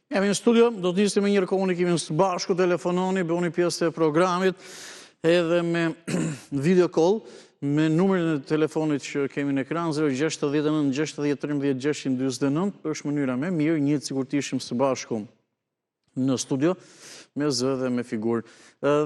Jemi në studio, do të nisim me një komunikimin së bashku, telefononi, bëni pjesë e programit, edhe me video call, me numrin e telefonit që kemi në ekran, 069 60 13 629, është mënyra me mirë, një sikur të ishim së bashku në studio, me zë dhe me figurë.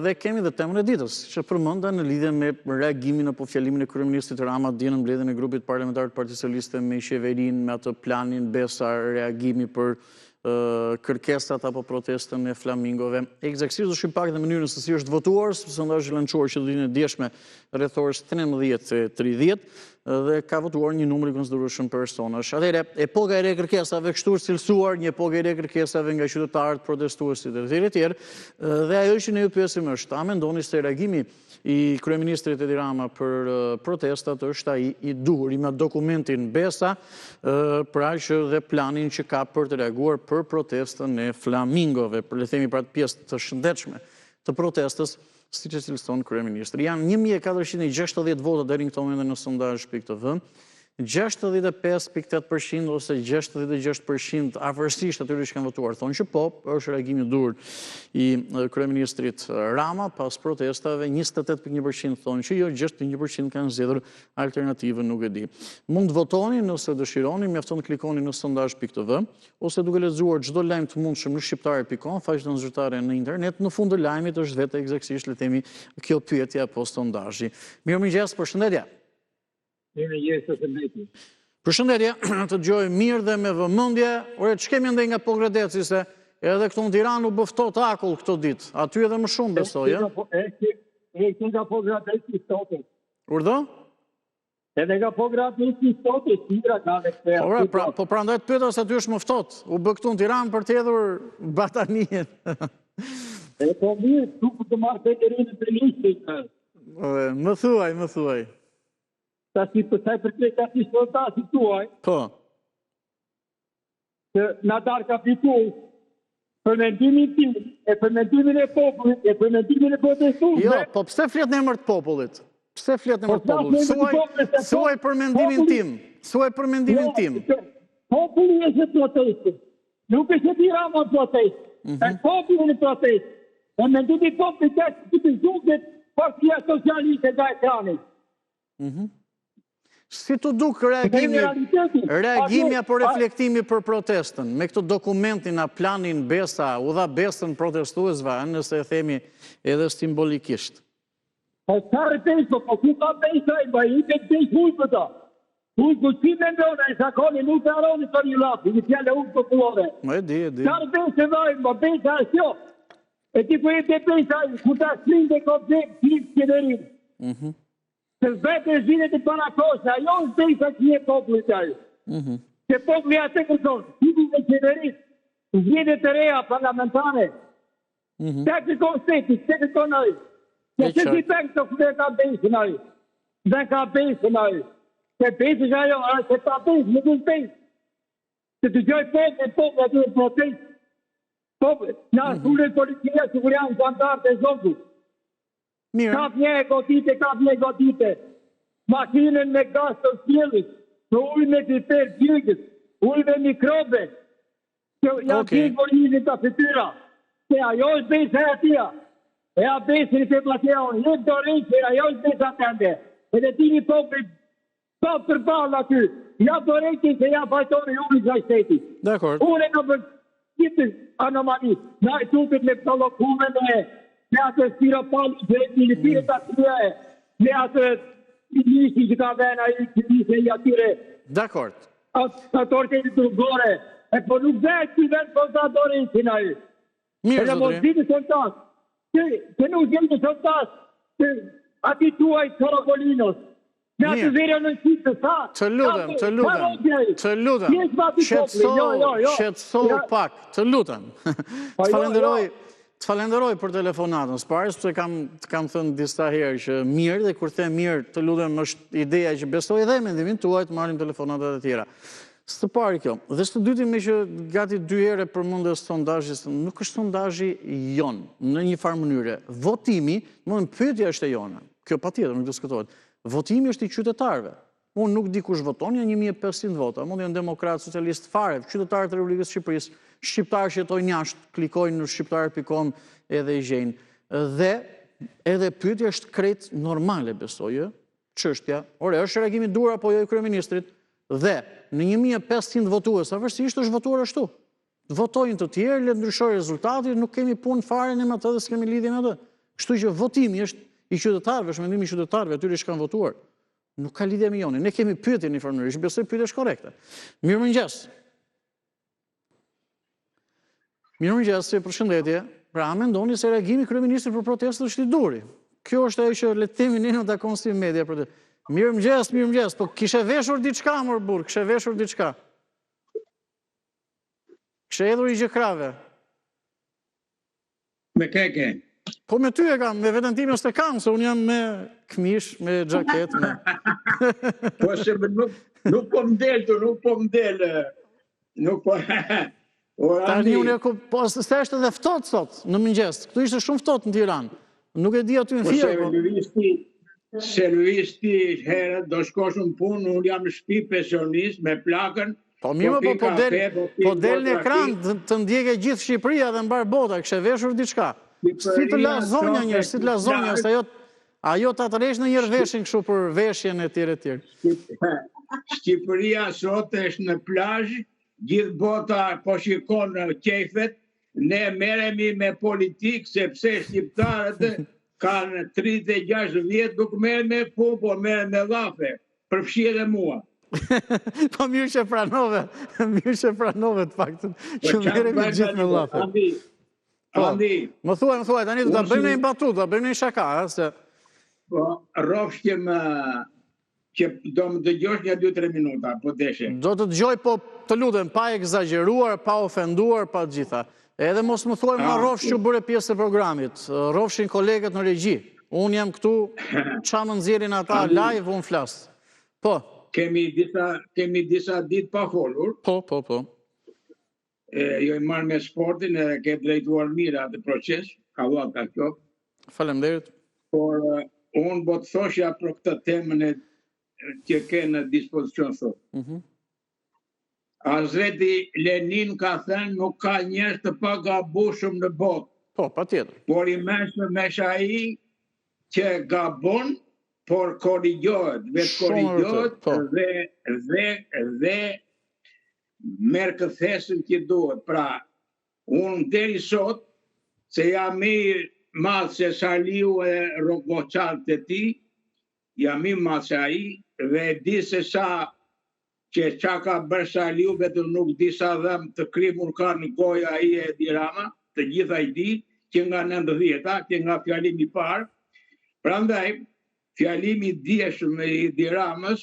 Dhe kemi dhe temën e ditës, që përmenda në lidhje me reagimin apo fjalimin e kryeministrit Rama dje në mbledhjen e grupit parlamentar të Partisë Socialiste me qeverinë, me atë planin Besa, reagimi për kërkesat apo protestën e flamingove. Eksaktësisht do shqip pak në mënyrën se si është votuar, sondazhi i lançuar që ditën e djeshme rreth orës 13:30 dhe ka votuar një numër i konsiderueshëm personash. Atëherë, epoka e re kërkesave kështu është cilësuar, një epokë e re kërkesave nga qytetarët, protestuesit e tjerë, dhe ajo që ne ju pyesim është, a mendoni se reagimi i kryeministrit Edi Rama për protestat është ai i duhur, me dokumentin Besa, pra që dhe planin që ka për të reaguar për protestën e flamingove, për le themi pra të pjesë të shëndetshme të protestës, siç e cilëson kryeministri. Janë 1460 vota deri në këtë moment në sondazh.tv. 65.8% ose 66% afërsisht atyre që kanë votuar thonë që po, është reagimi i dur i kryeministrit Rama pas protestave, 28.1% thonë që jo, 61% kanë zgjedhur alternativën, nuk e di. Mund të votoni nëse dëshironi, mjafton të klikoni në sondazh.tv ose duke lexuar çdo lajm të mundshëm në shqiptare.com, faqen zyrtare në internet, në fund të lajmit është vetë eksaktësisht le të themi kjo pyetje apo sondazhi. Mirëmëngjes, përshëndetje. Përshëndetje, të dëgjoj mirë dhe me vëmendje. Ore, ç'kemi ndaj nga Pogradeci se edhe këtu në Tiranë u bëftot akull këto ditë. Aty edhe më shumë besoj, Edhe nga Pogradeci sot. Urdhë? Edhe nga Pogradeci sot, sira ka dhe këtë. Ora, po prandaj të pyeta se aty është më ftohtë. U bë këtu në Tiranë për të hedhur batanien. Po mirë, tu të marrë Peterinë të listit. Më thuaj. Ta si përsaj përkret ta si sondazhi tuaj. Po. Që na dar ka fitu për mendimin tim, e për mendimin e popullit, e për mendimin e protestuesve. Jo, po pse flet në emër të popullit? Pse flet në emër të popullit? Thuaj për mendimin tim. Thuaj për mendimin tim. Populli është protestë. Nuk është Edi Rama protestë. E populli në protestë. E mendimi popullit është të zgjuhet Partia Socialiste nga ekrani. Si të duk reagimi apo reflektimi për protestën, me këtë dokumentin a planin Besa, u dha besën protestuesve, nëse e themi edhe simbolikisht? Po çfarë besë, po ku ka Besa, i ke besë huj për ta. Huj ku si me ndona, e shakoni, nuk të aroni për një lapi, një fjallë huj popullore. E di. Çfarë besë dojnë, po Besa është jo. E ti ku e te Besa, ku ta shlin dhe koncept, shlin qeverin. Se vetë e zhinet e para kosha, jo është Besa që një popullit ajë. Se popullit atë këson, titi dhe qeverit, zhinet të reja parlamentare, se kërkon seti, se kërkon ajë. Se që si pek të këtë ka Besën ajë. Dhe ka Besën ajë. Se Besë është ajo, se ta Besë, nuk është Besë. Se të gjoj popullit atë në protest. Në asulet policia, sigurian, zandarë të zogu. Kap një e godite, makinën me gas të sjelit, në ujë me piper gjigës, ujë me mikrobe, që janë gjigë për një të fytyra, se ajo është Besa e atia, e a Besën i të plateon, një të rejtë, se ajo është Besa të ende, edhe ti një poprit, top për balë aty, ja të rejtë, se ja fajtoni unë i gjajsteti. Unë e në për gjithë anomali, na i tukët me pëtolokume me atë stiropali që e militirit atyre, me atë nisi që ka vena i që nise i atyre. Dakord. Atë orkejtë të rrugore, e po nuk dhe që vetë kontatore i që na i. Mirë, zotëri. E në mos ditë sontas, që nuk gjemë të sontas, që ati tuaj Korokolinos, me atë verja në qitë të sa. Të lutem, qetëso pak, të lutem. Të falenderoj për telefonatën, s'pares pëse kam thënë disa herë që mirë, dhe kur them mirë të lutem është ideja që besoj edhe mendimin tuaj të marrim telefonatët e tjera. Së pari kjo, dhe së të dyti me që gati 2 herë përmendës sondazhit, nuk është sondazhi jonë, në një farë mënyre. Votimi, më në pyetja është e jona, kjo patjetër nuk diskutohet. Votimi është i qytetarëve. unë nuk di kush voton, janë 1500 vota, mund janë demokratë, socialistë fare, qytetarët e Republikës Shqipërisë, shqiptarë që jetojnë jashtë, klikojnë në shqiptar.com edhe i gjejnë. Dhe edhe pyetja është krejt normale, besoj, çështja, është reagimi dur apo jo i kryeministrit, dhe në 1500 votues, vërtetisht është votuar ashtu. Votojnë të tjerë, le të ndryshojë rezultati, nuk kemi punë fare në atë dhe s'kemi lidhje me atë. Kështu që votimi është i qytetarëve, është mendimi i qytetarëve, atyre që kanë votuar. Nuk ka lidhje me jonin. Ne kemi pyetje në një mënyrë, besoj pyetje është korrekte. Mirëmëngjes. Mirëmëngjes, përshëndetje. Pra, a mendoni se reagimi i kryeministrit për protestën është i duri? Kjo është ajo që le të themi ne në takon si media për të. Mirëmëngjes, po kishe veshur diçka, mor burr, kishe veshur diçka. Kishe hedhur i gjëkrave. Me keke. Po me ty e kam, me veten time s'e kam, se unë jam me këmish, me xhaket, me. Po se nuk po mdel, nuk po mdel. Nuk po. Tani unë po s'është edhe ftohtë sot në mëngjes. Këtu ishte shumë ftohtë në Tiranë. Nuk e di aty në Fier, po. Servisti herët do shkosh në punë, unë jam në shtëpi pensionist me plakën. Po mirë, po del në ekran të ndjekë gjithë Shqipëria dhe mbar bota, kishe veshur diçka. Si të la zonja njërë, si të la zonja, se ajo të atëresh në njërë veshin kështu për veshjen e tjere tjere. Shqipëria sot është në plazh, gjithë bota po shikon në qefet, ne merremi me politikë, sepse shqiptarët kanë 36 vjetë, nuk merren me punë, po merren me llafe, përfshi edhe mua. Po mirë që pranove të faktën, që merremi gjithë me llafe. Andi. Më thuaj, tani do ta bëjmë një batut, do ta bëjmë një shaka, se... Po, rrofshëm që do më dëgjosh një 2-3 minuta, po deshe. Do të dëgjoj, po të lutem, pa egzageruar, pa ofenduar, pa gjitha. Edhe mos më thuaj ma rrofsh që bëre pjesë e programit, rrofshin kolegët në regji. Unë jam këtu, qa më nxjerrin ata live, unë flas. Po. Kemi disa ditë pa folur. Po. Jo i marrë me sportin e ke drejtuar mirë atë proces, ka vata kjo. Faleminderit. Por unë bo të thoshja për këtë temën që ke në dispozicion sot. Hazreti Lenin ka thënë nuk ka njerëz të pagabueshëm në botë. Po, patjetër. Por i mëshëm është ai që gabon, por korrigjohet, vetë korrigjohet dhe merë këthesën që duhet. Pra, unë deri sot, se jam i madhë se Saliu e rogoqarët e ti, jam i madhë se aji, dhe di se sa që qa ka bërë Saliu, vetëm nuk di sa dhëm të krimur ka në goja aji e Edi Rama, të gjitha i di, që nga 90-ta, që nga fjalimi parë. Prandaj, fjalimi dieshëm e Edi Ramës,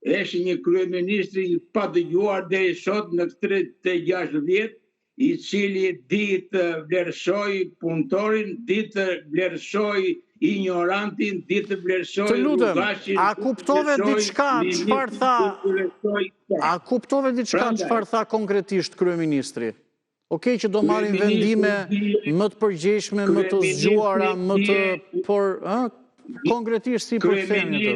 është një kryeministri i pa dëgjuar deri sot në 36 vjet, i cili di të vlerësoj punëtorin, di të vlerësoj ignorantin, di të vlerësoj rrugashin. A kuptove diçka çfarë tha? A kuptove diçka çfarë tha konkretisht kryeministri? Okej që do marrin vendime më të përgjegjshme, më të zgjuara, më të por, konkretisht si përkthehen ato?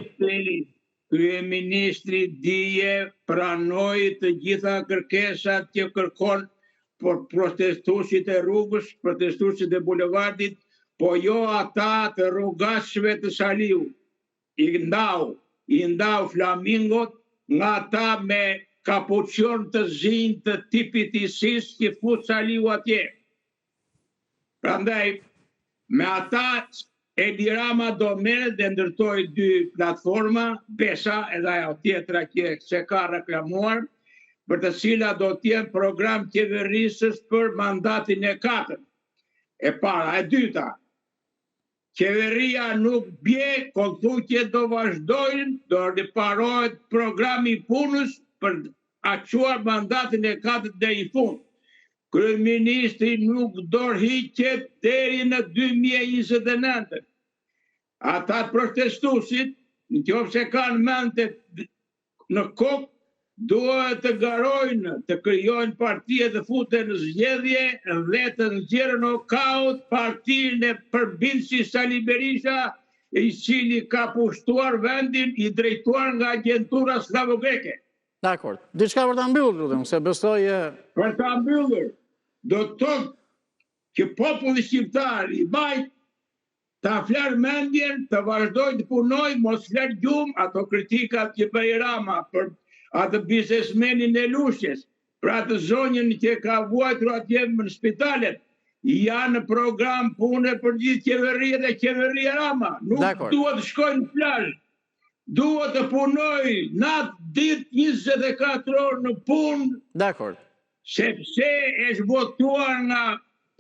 Kryeministri dije pranoi të gjitha kërkesat që kërkon për protestuesit e rrugës, protestuesit e bulevardit, po jo ata të rrugashëve të Saliu. I ndau flamingot nga ata me kapucion të zinj të tipit ISIS që fut Saliu atje. Prandaj, me ata Edi Rama do merret dhe ndërtoi 2 platforma, Besa edhe ajo tjetra që se ka reklamuar, për të cilat do të jenë program qeverisës për mandatin e 4. E para, e dyta, qeveria nuk bie, konthutje do vazhdojnë, do riparohet programi punës për aquar mandatin e 4 deri në fund. Kryeministri nuk dorëhiqet deri në 2029. Ata protestuesit, nëse kanë mend në kokë, duhet të garojnë, të krijojnë parti dhe futen në zgjedhje dhe të nxjerrën nokaut partinë e përbindësit Sali Berisha i cili ka pushtuar vendin i drejtuar nga agentura slavogreke. Dakor. Diçka për ta mbyllur, lutem, se besoj Për ta mbyllur, do të thotë që populli shqiptar i bajt ta flar mendjen, të vazhdoj të punoj, mos flar gjumë, ato kritikat që bëri Rama për atë biznesmenin e Lushnjës, për atë zonjën që ka vuajtur atje në spitalet, janë program pune për gjithë qeveria dhe qeveria Rama. Nuk duhet të shkojnë në plazh. Duhet të punoj natë, ditë, 24 orë në punë. Dakor. Sepse është votuar nga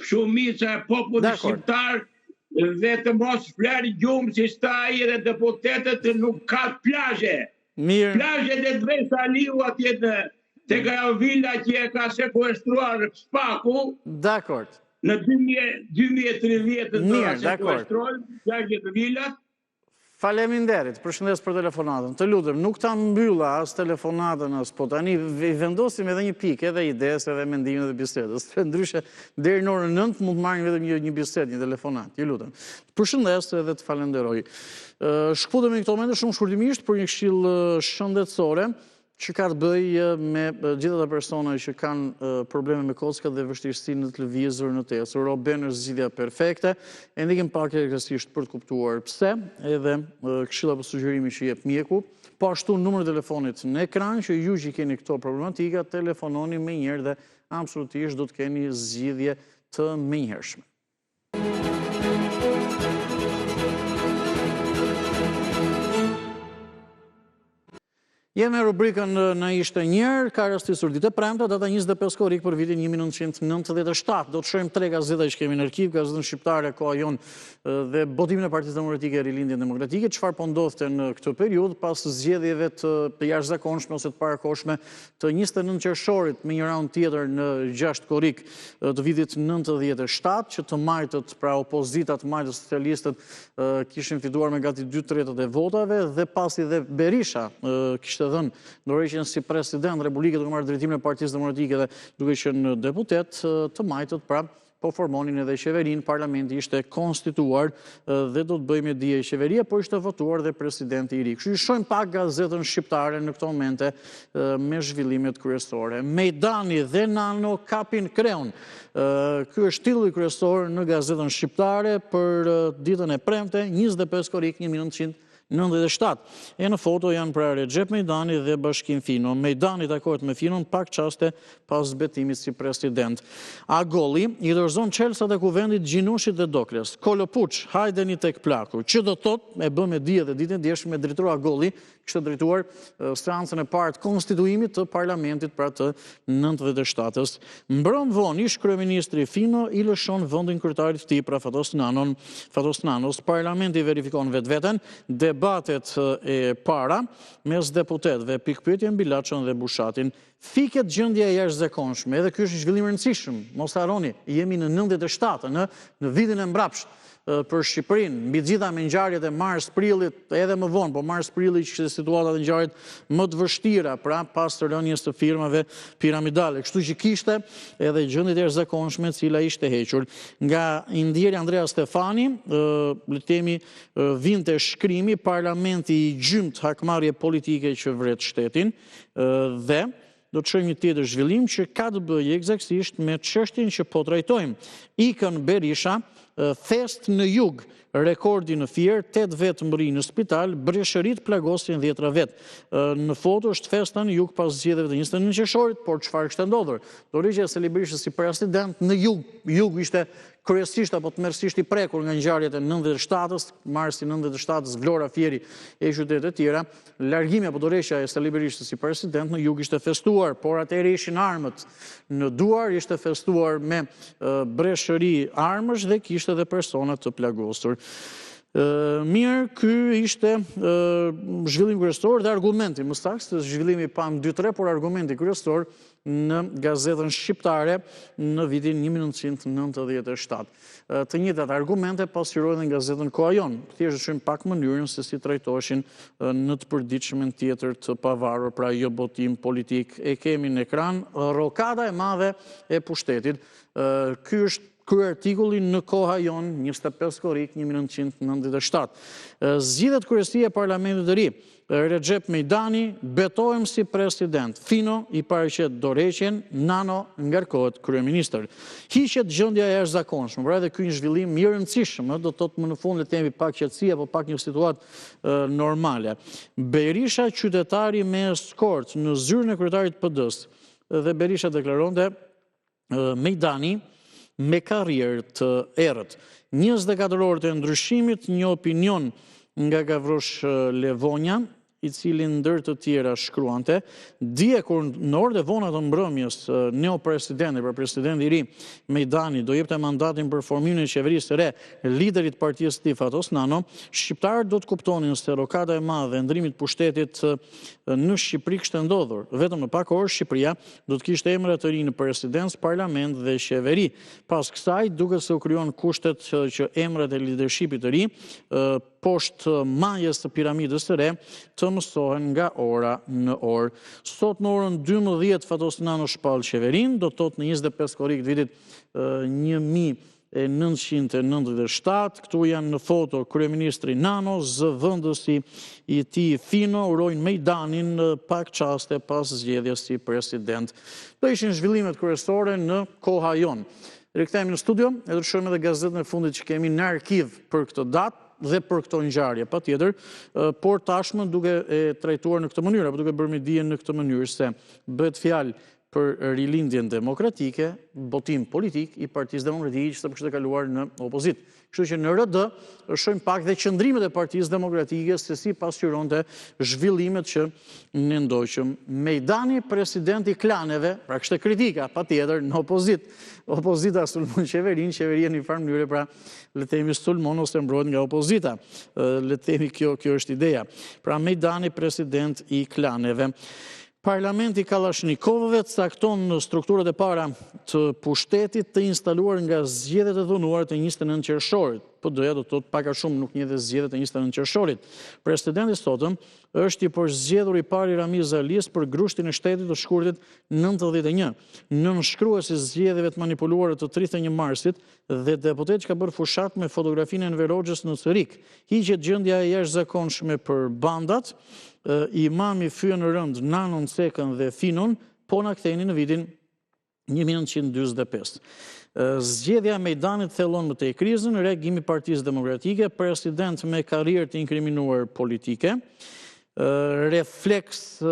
shumica e popullit shqiptar dhe të mos flarë gjumë si staj dhe deputetet nuk ka plazhe. Mirë. Plazhet e Dves Aliu atje te ajo vila që e ka sekuestruar Spaku. Dakor. Në 2030 do ta sekuestrojnë plazhet e vilat. Faleminderit, përshëndes për telefonatën. Të lutem, nuk ta mbylla as telefonatën as po tani vendosim edhe një pikë edhe ides edhe mendimin dhe bisedës. Ndryshe deri në orën 9 mund të marrim vetëm një bisedë, një telefonat. Ju lutem. Përshëndes edhe të falenderoj. Shkputemi në këto momente shumë shkurtimisht për një këshill shëndetësore që ka të bëjë me gjithë ata persona që kanë probleme me kockat dhe vështirësi në të lëvizur në tesur. Roben është zgjidhja perfekte, e ndikim pak rastësisht për të kuptuar pse, edhe këshilla apo sugjerimi që jep mjeku. Po ashtu numrin e telefonit në ekran që ju që keni këto problematika, telefononi menjëherë dhe absolutisht do të keni zgjidhje të menjëhershme. Jemi me rubrikën Në ishte njërë, ka rastisur ditë e premte, data 25 korrik për vitin 1997. Do të shohim 3 gazeta që kemi në arkiv, gazetën shqiptare, Koha Jon dhe botimin e Partisë Demokratike e Rilindjen Demokratike, çfarë po ndodhte në këtë periudhë pas zgjedhjeve të jashtëzakonshme ose të parakohshme të 29 qershorit me një raund tjetër në 6 korrik të vitit 97, që të majtët, pra opozita të majtët socialistët kishin fituar me gati 2/3 e votave dhe pasi dhe Berisha kishte dhënë dorëheqjen si president Republike duke marrë drejtimin e Partisë Demokratike dhe duke qenë deputet, të majtët pra po formonin edhe qeverinë, parlamenti ishte konstituar dhe do të bëjmë dije qeveria, po ishte votuar dhe presidenti i ri. Kështu që shohim pak gazetën shqiptare në këto momente me zhvillimet kryesore. Mejdani dhe Nano kapin kreun. Ky është titulli kryesor në gazetën shqiptare për ditën e premte, 25 korrik 1997. E në foto janë pra Recep Mejdani dhe Bashkim Fino. Mejdani takohet me Finon pak qaste pas zbetimit si president. Agolli i dorëzon çelsat e kuvendit Gjinushit dhe Dokles. Kolopuç, hajdeni tek plaku. Që do thot, e bë me dije dhe ditën e djeshme me drejtor Agolli, kishte drejtuar seancën e parë të konstituimit të parlamentit pra të 97-s. Mbron vonë ish kryeministri Fino i lëshon vendin kryetarit të tij pra Fatos Nanos. Parlamenti verifikon vetveten, debatet e para mes deputetëve, pikpyetje mbi Laçon dhe Bushatin. Fiket gjendja e jashtëzakonshme, edhe ky është një zhvillim i rëndësishëm. Mos harroni, jemi në 97, në vitin e mbrapsht për Shqipërinë, mbi gjitha me ngjarjet e mars-prillit, edhe më vonë, po mars-prilli që ishte situata e ngjarjet më të vështira, pra pas të rënies të firmave piramidale. Kështu që kishte edhe gjendje të jashtëzakonshme, e cila ishte hequr. Nga indjeri Andrea Stefani, le të themi, vinte shkrimi parlamenti i gjymt hakmarrje politike që vret shtetin dhe do të shohim një tjetër zhvillim që ka të bëjë eksaktësisht me çështjen që po trajtojmë. Ikën Berisha, fest në jug, rekordi në Fier, 8 vetë mëri në spital, breshërit plagosin 10 vetë. Në foto është festa në jug pas zgjedhjeve të 29 qershorit, por çfarë kishte ndodhur? Dorëheqja e Sali Berishës si president në jug. Jugu ishte kryesisht apo tmerrsisht i prekur nga ngjarjet e 97-s, marsi 97-s, Vlora, Fieri e qytetet e tjera. Largimi apo dorëheqja e Sali Berishës si president në jug ishte festuar, por atëherë ishin armët në duar, ishte festuar me breshëri armësh dhe kishte edhe persona të plagosur. Mirë, ky ishte zhvillim kryesor dhe argumenti, më saktë se zhvillimi pam 2-3, por argumenti kryesor në gazetën shqiptare në vitin 1997. Të njëjtat argumente pasqyrohen në gazetën Koha Jon. Thjesht shohim pak mënyrën se si trajtoheshin në të përditshmen tjetër të pavarur, pra jo botim politik. E kemi në ekran rrokada e madhe e pushtetit. Ky është kryer artikullin në koha jon 25 korrik 1997. Zgjidhet kryesia e Parlamentit të ri. Recep Mejdani betohem si president. Fino i paraqet dorëheqjen, Nano ngarkohet kryeministër. Hiqet gjendja e jashtëzakonshme. Pra edhe ky një zhvillim i rëndësishëm, do të thotë më në fund le të themi pak qetësi apo pak një situatë normale. Berisha qytetari me eskort në zyrën e kryetarit PD-s dhe Berisha deklaronte Mejdani me karrierë të errët. 24 orët e ndryshimit, një opinion nga Gavrosh Levonja, i cili ndër të tjera shkruante, dje kur në orët e vona të mbrëmjes neopresidenti, pra presidenti i ri Mejdani, do jepte mandatin për formimin e qeverisë së re, liderit partisë tij Fatos Nano, shqiptarët do të kuptonin se rokada e madhe e ndrimit pushtetit në Shqipëri kishte ndodhur. Vetëm në pak orë Shqipëria do të kishte emra të rinj në presidencë, parlament dhe qeveri. Pas kësaj duket se u krijon kushtet që emrat e leadershipit të ri poshtë majës të piramidës së re të mësohen nga ora në orë. Sot në orën 12 Fatos Nano shpall qeverinë, do të thotë në 25 korrik të vitit 1997, këtu janë në foto kryeministri Nano, zëvendësi i tij Fino urojnë Mejdanin pak çaste pas zgjedhjes si president. Këto ishin zhvillimet kryesore në koha jon. Rikthehemi në studio, e do të shohim edhe gazetën e fundit që kemi në arkiv për këtë datë dhe për këto ngjarje, patjetër, por tashmë duke e trajtuar në këtë mënyrë, apo duke bërë me dije në këtë mënyrë se bëhet fjalë për rilindjen demokratike, botim politik i Partisë Demokratike që kishte kaluar në opozitë. Kështu që në RD shohim pak dhe qëndrimet e Partisë Demokratike se si pasqyronte zhvillimet që ne ndoqëm. Mejdani, presidenti i klaneve, pra kishte kritika, patjetër, në opozitë. Opozita sulmon qeverinë, qeveria në një farë mënyrë, pra le të themi sulmon ose mbrohet nga opozita. Le të themi kjo është ideja. Pra Mejdani, president i klaneve. Parlamenti Kalashnikovëve cakton në strukturat e para të pushtetit të instaluar nga zgjedhjet e dhunuara të 29 qershorit. PD-ja do të thotë pak a shumë nuk njeh zgjedhjet e 29 qershorit. Presidenti sotëm është i përzgjedhur i pari Ramiz Alis për grushtin e shtetit të shkurtit 91. Nënshkruesi i zgjedhjeve të manipuluara të 31 marsit dhe deputet që ka bërë fushat me fotografinë e Enver Hoxhës në Cerik. Hiqet gjendja e jashtëzakonshme për bandat. Imami fyen rënd Nanon, Sekën dhe Finon, po na ktheni në vitin 1945. Zgjedhja e Mejdanit thellon më tej krizën, reagimi i Partisë Demokratike, president me karrierë të inkriminuar politike, refleks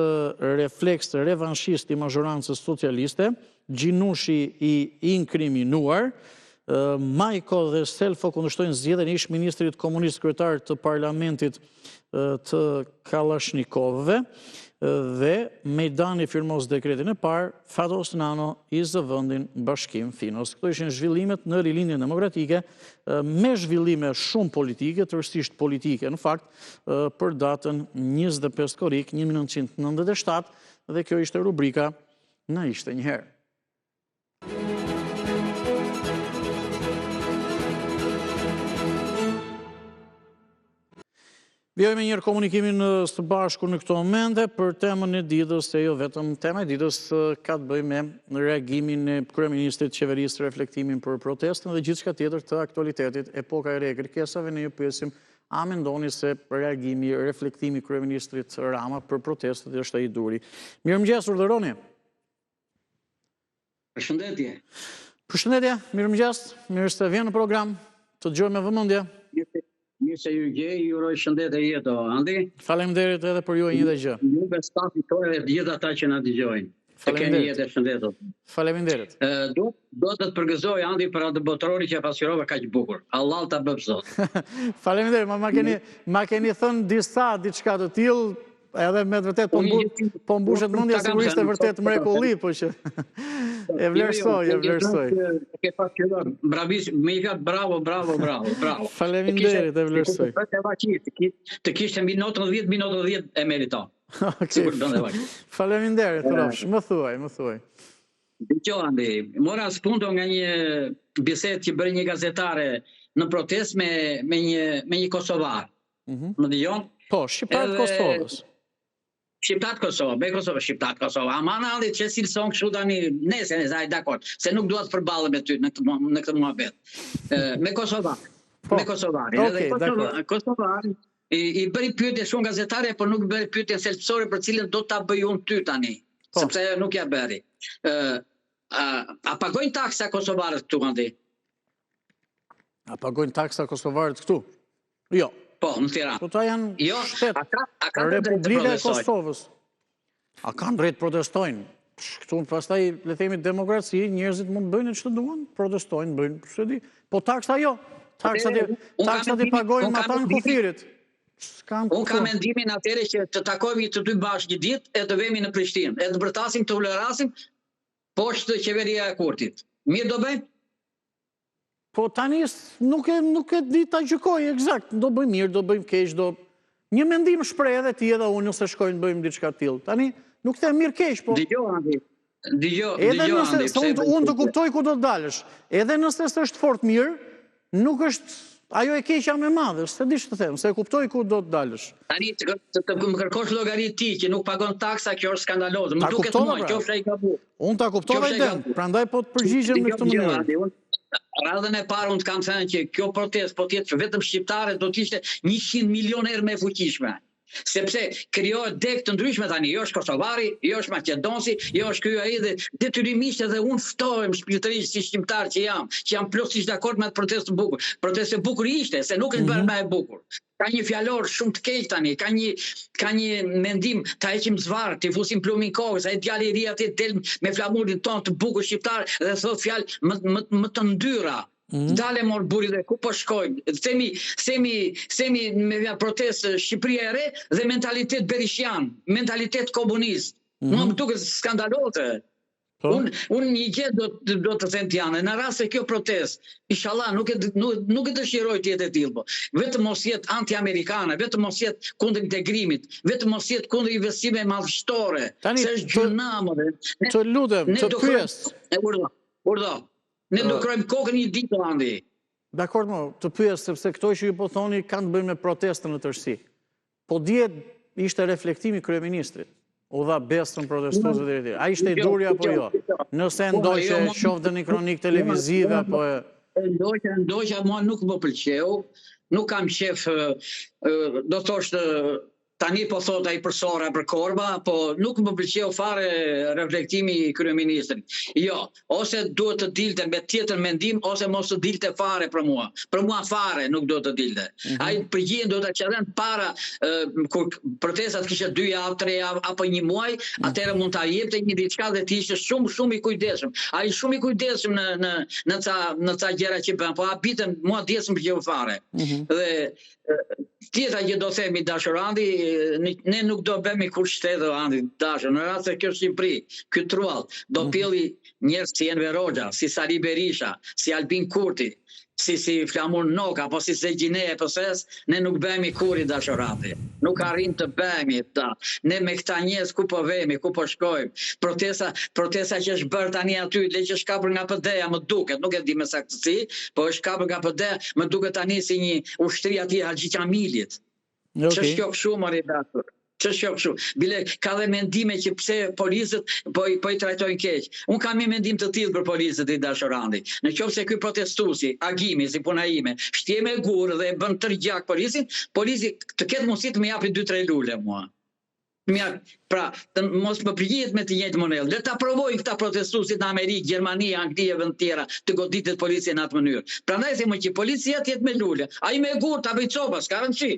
revanshist i mazhorancës socialiste, Gjinushi i inkriminuar, Majko dhe Selfo kundërshtojnë zgjedhjen e ish-ministrit komunist kryetar të parlamentit të Kalashnikovëve dhe Mejdani firmos dekretin e parë, Fatos Nano i zëvendin Bashkim Finos. Këto ishin zhvillimet në rilindjen demokratike me zhvillime shumë politike, tërësisht politike në fakt, për datën 25 korrik 1997 dhe kjo ishte rubrika Na ishte një herë. Vjojme njërë komunikimin së bashku në këto momente për temën e ditës, se jo vetëm tema e ditës ka të bëjë me reagimin e kryeministrit qeverisë, reflektimin për protestën dhe gjithçka tjetër të aktualitetit, epoka e re e kërkesave. Ne ju pyesim a mendoni se reagimi, reflektimi kryeministrit Rama për protestet është ai duri. Mirëmëngjes, urdhëroni. Përshëndetje. Përshëndetje, mirëmëngjes, mirë se vjen në program. Të dëgjojmë me vëmendje. Mirë se ju gjej, ju uroj shëndetje jeto, Andi. Faleminderit edhe për ju e një dhe gjë. Juve stafi tore dhe gjithë ata që na dëgjojnë. Të keni jetë shëndetur. Faleminderit. Do të të përgëzoj, Andi, për atë botrori që pasqyrova kaq bukur. Allah ta bëf zot. Faleminderit, ma keni thënë diçka të tillë. Edhe me të vërtet po mbushet mendja sigurisht e vërtet mrekulli, po që e vlerësoj. Ke pasqyruar, bravisht, me i fjalë bravo. Faleminderit, e vlerësoj. Të kishte mbi 90 e meriton. Faleminderit, Rofsh, më thuaj. Dëgjoj, Andi, mora spunto nga një bisedë që bëri një gazetare në protestë me një kosovar. Më dëgjon? Po, shqiptar të Kosovës. Shqiptat Kosovë, be Kosovë, Shqiptat Kosovë. Aman andi që si son kështu tani, nese, dakord, se nuk duhet të përballem me ty në këtë muhabet. Me Kosovar. Me Kosovarin. Okej, dakord. Kosovari i bëri pyetje shumë gazetare, por nuk bëri pyetje thelbësore për cilën do ta bëj unë ty tani, sepse nuk ja bëri. A pagojnë taksa kosovarët këtu andi? A pagojnë taksa kosovarët këtu? Jo. Po, në Tiranë. Po ta janë Jo, shtet, a ka drejt të Republika e protestojnë? Kosovës. A kanë drejt protestojnë? Këtu pastaj le themi demokraci, njerëzit mund bëjnë ç'të duan, protestojnë, bëjnë, s'e di. Po taksa jo. Taksat i pagojnë ata në kufirit. Unë kam mendimin atëre që të takojmë të dy bashkë një ditë e të vemi në Prishtinë, e të bërtasim të ulërasim poshtë qeveria e Kurtit. Mirë do bëjmë? Po tani nuk e di ta gjykoj eksakt, do bëjmë mirë, do bëjmë keq, do një mendim shpreh edhe ti edhe unë nëse shkojnë bëjmë diçka të tillë. Tani nuk them mirë keq, po Dëgjoj Andi. edhe nëse unë të kuptoj ku do të dalësh, edhe nëse s'është fort mirë, nuk është ajo e keqja më e madhe, s'e di ç'të them, se e kuptoj ku do të dalësh. Tani të më kërkosh llogari ti që nuk pagon taksa, kjo është skandaloze. Më Ta duket kuptova, mua, pra. qofsh ai gabu. Unë ta kuptova idem, prandaj po të përgjigjem në këtë mënyrë. Radhën e parë unë të kam thënë që kjo protestë po tjetë që vetëm shqiptare do t'ishte 100 milioner me fuqishme. Sepse krijohet dek të ndryshme tani, jo është Kosovari, jo është Maqedonsi, jo është ky ai dhe detyrimisht edhe unë ftohem shpirtërisht si shqiptar që jam plotësisht dakord me atë protestë të bukur. Protestë e bukur ishte, se nuk është bërë më e bukur. Ka një fjalor shumë të keq tani, ka një mendim, ta heqim zvarr, ti fusim plumin kokës, ai djali i ri aty del me flamurin ton të bukur shqiptar dhe thot fjalë më të ndyra. Dale mor buri dhe ku po shkojnë. Themi me protestë Shqipëria e re dhe mentalitet berishian, mentalitet komunist. Mua më duket skandaloze. Unë një gjë do të them t'janë, në rast se kjo protestë, inshallah nuk e dëshiroj të jetë e tillë, po. Vetëm mos jetë anti-amerikane, vetëm mos jetë kundër integrimit, vetëm mos jetë kundër investime madhështore. Se është gjunamore. Të lutem, të pyes. Urdo. Ne do krojmë kokën një ditë, Andi. Dakor, të pyes, sepse këto që ju po thoni kanë të bëjnë me protestën në tërësi. Po dihet ishte reflektimi kryeministrit. U dha bestën protestuesve deri tjetër. A ishte i duri apo jo? Nëse ndoj që shofte një kronik televizive apo e... Ndoqja mua nuk më pëlqeu, nuk kam qef, do thoshtë, tani po thot ai për Sora, për Korba, po nuk më pëlqeu fare reflektimi i kryeministrit. Jo, ose duhet të dilte me tjetër mendim, ose mos të dilte fare për mua. Për mua fare nuk do të dilte. Ai përgjigjen do ta qërën para kur protestat kishte 2 javë, 3 javë apo 1 muaj, atëherë mund ta jepte një diçka dhe të ishte shumë i kujdesshëm. Ai shumë i kujdesshëm në ca gjëra që bën, po habitën mua dies më pëlqeu fare. Dhe tjetra që do themi dashur Andi, ne nuk do bëmi kur shtetë Andi dashur, në rast se kjo Shqipëri, ky truall, do pilli njerëz si Enver Hoxha, si Sali Berisha, si Albin Kurti, si Flamur Noka, apo si Zegjine e pëses, ne nuk bëmi kur i dashur Andi. Nuk arrim të bëmi ta. Ne me këta njerëz ku po vemi, ku po shkojmë. Protesta që është bërë tani aty, le që shkapur nga PD-ja, më duket, nuk e di me saktësi, po është shkapur nga PD, më duket tani si një ushtri aty Haxhi Qamilit. Ç'është kjo kështu mori dashur? Ç'është kjo kështu? Bile ka dhe mendime që pse policët po i trajtojnë keq. Unë kam një mendim të tillë për policët i dashur Andi. Në qoftë se ky protestuesi, agimi si puna ime, shtje me gur dhe e bën tërgjak polici të ketë mundësi të më japi 2-3 lule mua. Pra, mos më përgjigjet me të njëjtë monedhë. Le ta provojnë këta protestuesit në Amerikë, Gjermani, Angli e vend tjera të goditet policia në atë mënyrë. Prandaj them që policia të jetë me lule. Ai me gur ta bëj copa, s'ka rëndësi.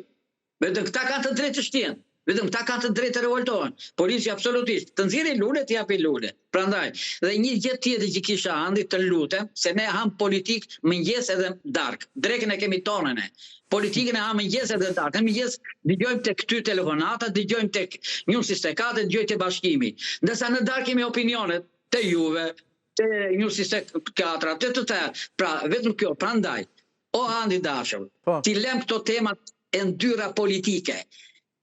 Vetëm këta kanë të drejtë të shtjen. Vetëm këta kanë të drejtë të revoltohen. Policia absolutisht të nxjerrë lule, të japi lule. Prandaj, dhe një gjë tjetër që kisha Andi të lutem, se ne ham politik mëngjes edhe darkë. Drekën e kemi tonën e. Politikën e ham mëngjes edhe darkë. Në mëngjes dëgjojmë tek ty telefonata, dëgjojmë tek News 24, dëgjojmë te bashkimi. Ndërsa në darkë kemi opinionet te juve, te News 24, te të tjerë. Pra, vetëm kjo, prandaj, o Andi dashur, ti lëm këto temat e ndyra politike.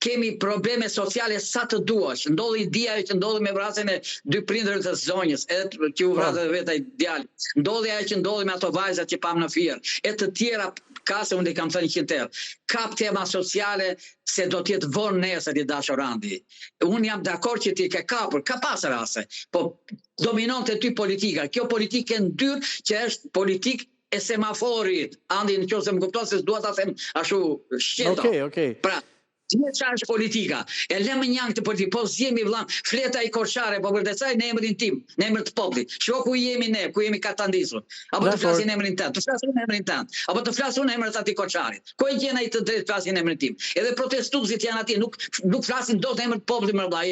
kemi probleme sociale sa të duash. Ndodhi dia që ndodhi me vrasjen e 2 prindërve të zonjës, edhe që u vrasë vetë ai djalë. Ndodhi ajo që ndodhi me ato vajzat që pam në firë. E të tjera ka se unë i kam thënë 100 herë. Ka tema sociale se do t'jetë vonë nesër i dashur Randi. Unë jam dakord që ti ke kapur, ka pas raste, po dominon të ty politika. Kjo politikë e ndyrë që është politikë e semaforit. Andi, në qoftë se më kupton se s'dua ta them ashtu shqeta. Okej. Pra, qa është politika? E lëmë njën këtë politikë, po zjemi vëllam, fleta i Korçare, po vërtecaj në emrin tim, në emrin të popullit. Shko ku jemi ne, ku jemi katandisur. Apo të flasin në emrin tënd, të flasin në emrin tënd, apo të flasin në emrin të atij Korçarit. Ku e gjen ai të drejtë flasin në emrin tim? Edhe protestuesit janë atje, nuk flasin dot në emrin të popullit më vëllai.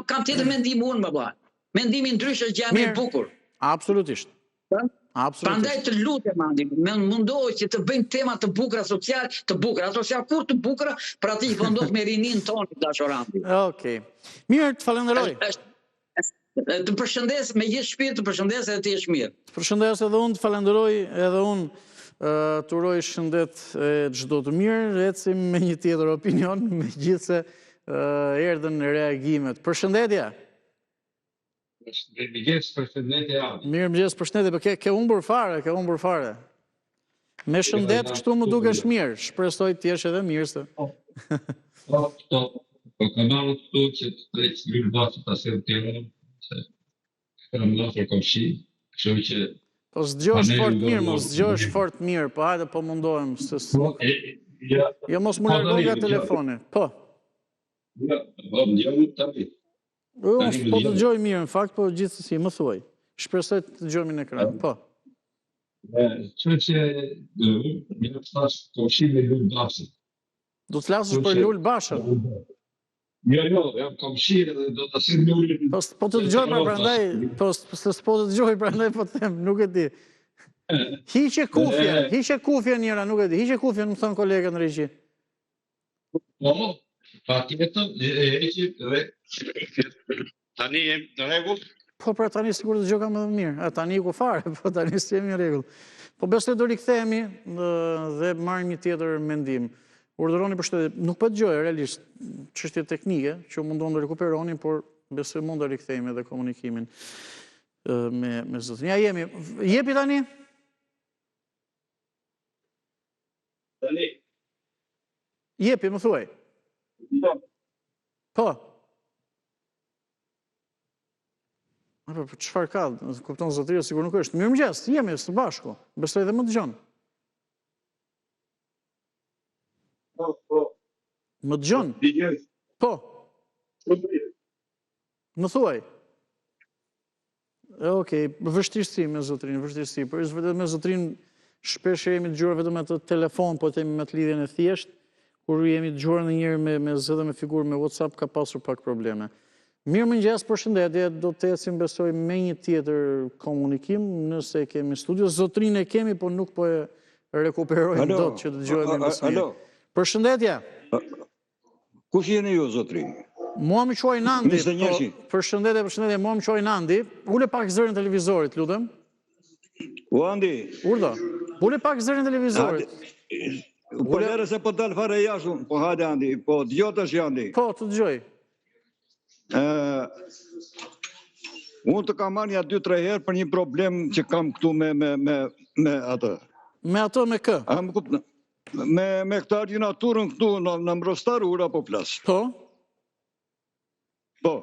Kam tjetër mendim unë më vëllai. Mendimi ndryshe është gjë më e bukur. Absolutisht. Prandaj të lutem Andi, mundohej që të bëjmë tema të bukura social, të bukura, ato janë kur të bukura për atë që vendos me rinin tonë dashur Andi. Okej. Mirë, të falenderoj. Të përshëndes me gjithë shpirt, të përshëndes edhe ti je mirë. Të përshëndes edhe unë, të falenderoj edhe unë të uroj shëndet e çdo të mirë, ecim me një tjetër opinion, megjithse erdhën reagimet. Përshëndetje. Mirëmëngjes, përshëndetje, po ke humbur fare, Me shëndet kështu më dukesh mirë, shpresoj të jesh edhe mirë se. Po kanalë këtu që të drejtë Lul Baçi ta sjell Tiranë, se kam ndosur komshi, kështu që po s'dëgjohesh fort mirë, mos s'dëgjohesh fort mirë, po hajde po mundohem se jo mos më largo nga telefoni. Po. Ja, po ndjej tani. Unë po të dëgjoj mirë, në fakt, po gjithsesi, më thuaj. Shpresoj të dëgjojmë në ekran, po. Që një të thash komshi me Lul Baçi. Do të flasësh për Lul Bashën? Jo, jam komshi dhe do të sjell Lulin. Po të dëgjoj pra prandaj, po s'po të dëgjoj prandaj po të them, nuk e di. Hiqe kufjen njëra, nuk e di. Hiqe kufjen, më thon kolega në regji. Po, patjetër, tani jem në rregull. Po pra tani sigur të gjokam edhe mirë. Tani ku fare, po tani s'jemi në rregull. Po besoj do rikthehemi dhe marrim një tjetër mendim. Urdhëroni përshëndetje, nuk po dëgjoj realisht çështje teknike që mundon të rikuperoni, por besoj mund të rikthehemi edhe komunikimin me zotin. Ja jemi. Jepi tani? Tani. Jepi, më thuaj. Po. Apo çfarë ka? Kupton zotëria sigur nuk është. Mirëmëngjes, jemi së bashku. Besoj dhe më dëgjon. Po. Më dëgjon? Po. Më thuaj. Okej, vështirësi me zotrin, vështirësi. Por vetëm me zotrin shpesh jemi të dëgjuar vetëm atë telefon, po themi me të lidhjen e thjesht. Kur jemi të dëgjuar ndonjëherë me zë dhe me figurë me WhatsApp ka pasur pak probleme. Mirëmëngjes, përshëndetje, do të ecim besoj me një tjetër komunikim, nëse kemi studio. Zotrin e kemi, po nuk po e rekuperojmë dot që të dëgjojmë më së miri. Përshëndetje. Kush jeni ju, zotrin? Mua më quaj Nandi. Përshëndetje, mua më quaj Nandi. Ule pak zërin e televizorit, lutem. U Andi. Urdo. Ule pak zërin e televizorit. Po lere se po dal fare jashtë, po hajde Andi, po dëgjotesh Andi. Po, të dëgjoj. Unë të kam marrë 2-3 herë për një problem që kam këtu me atë. Me ato me kë? Me këtë ordinaturën këtu në Mbrostar ura po plas. Po? Po.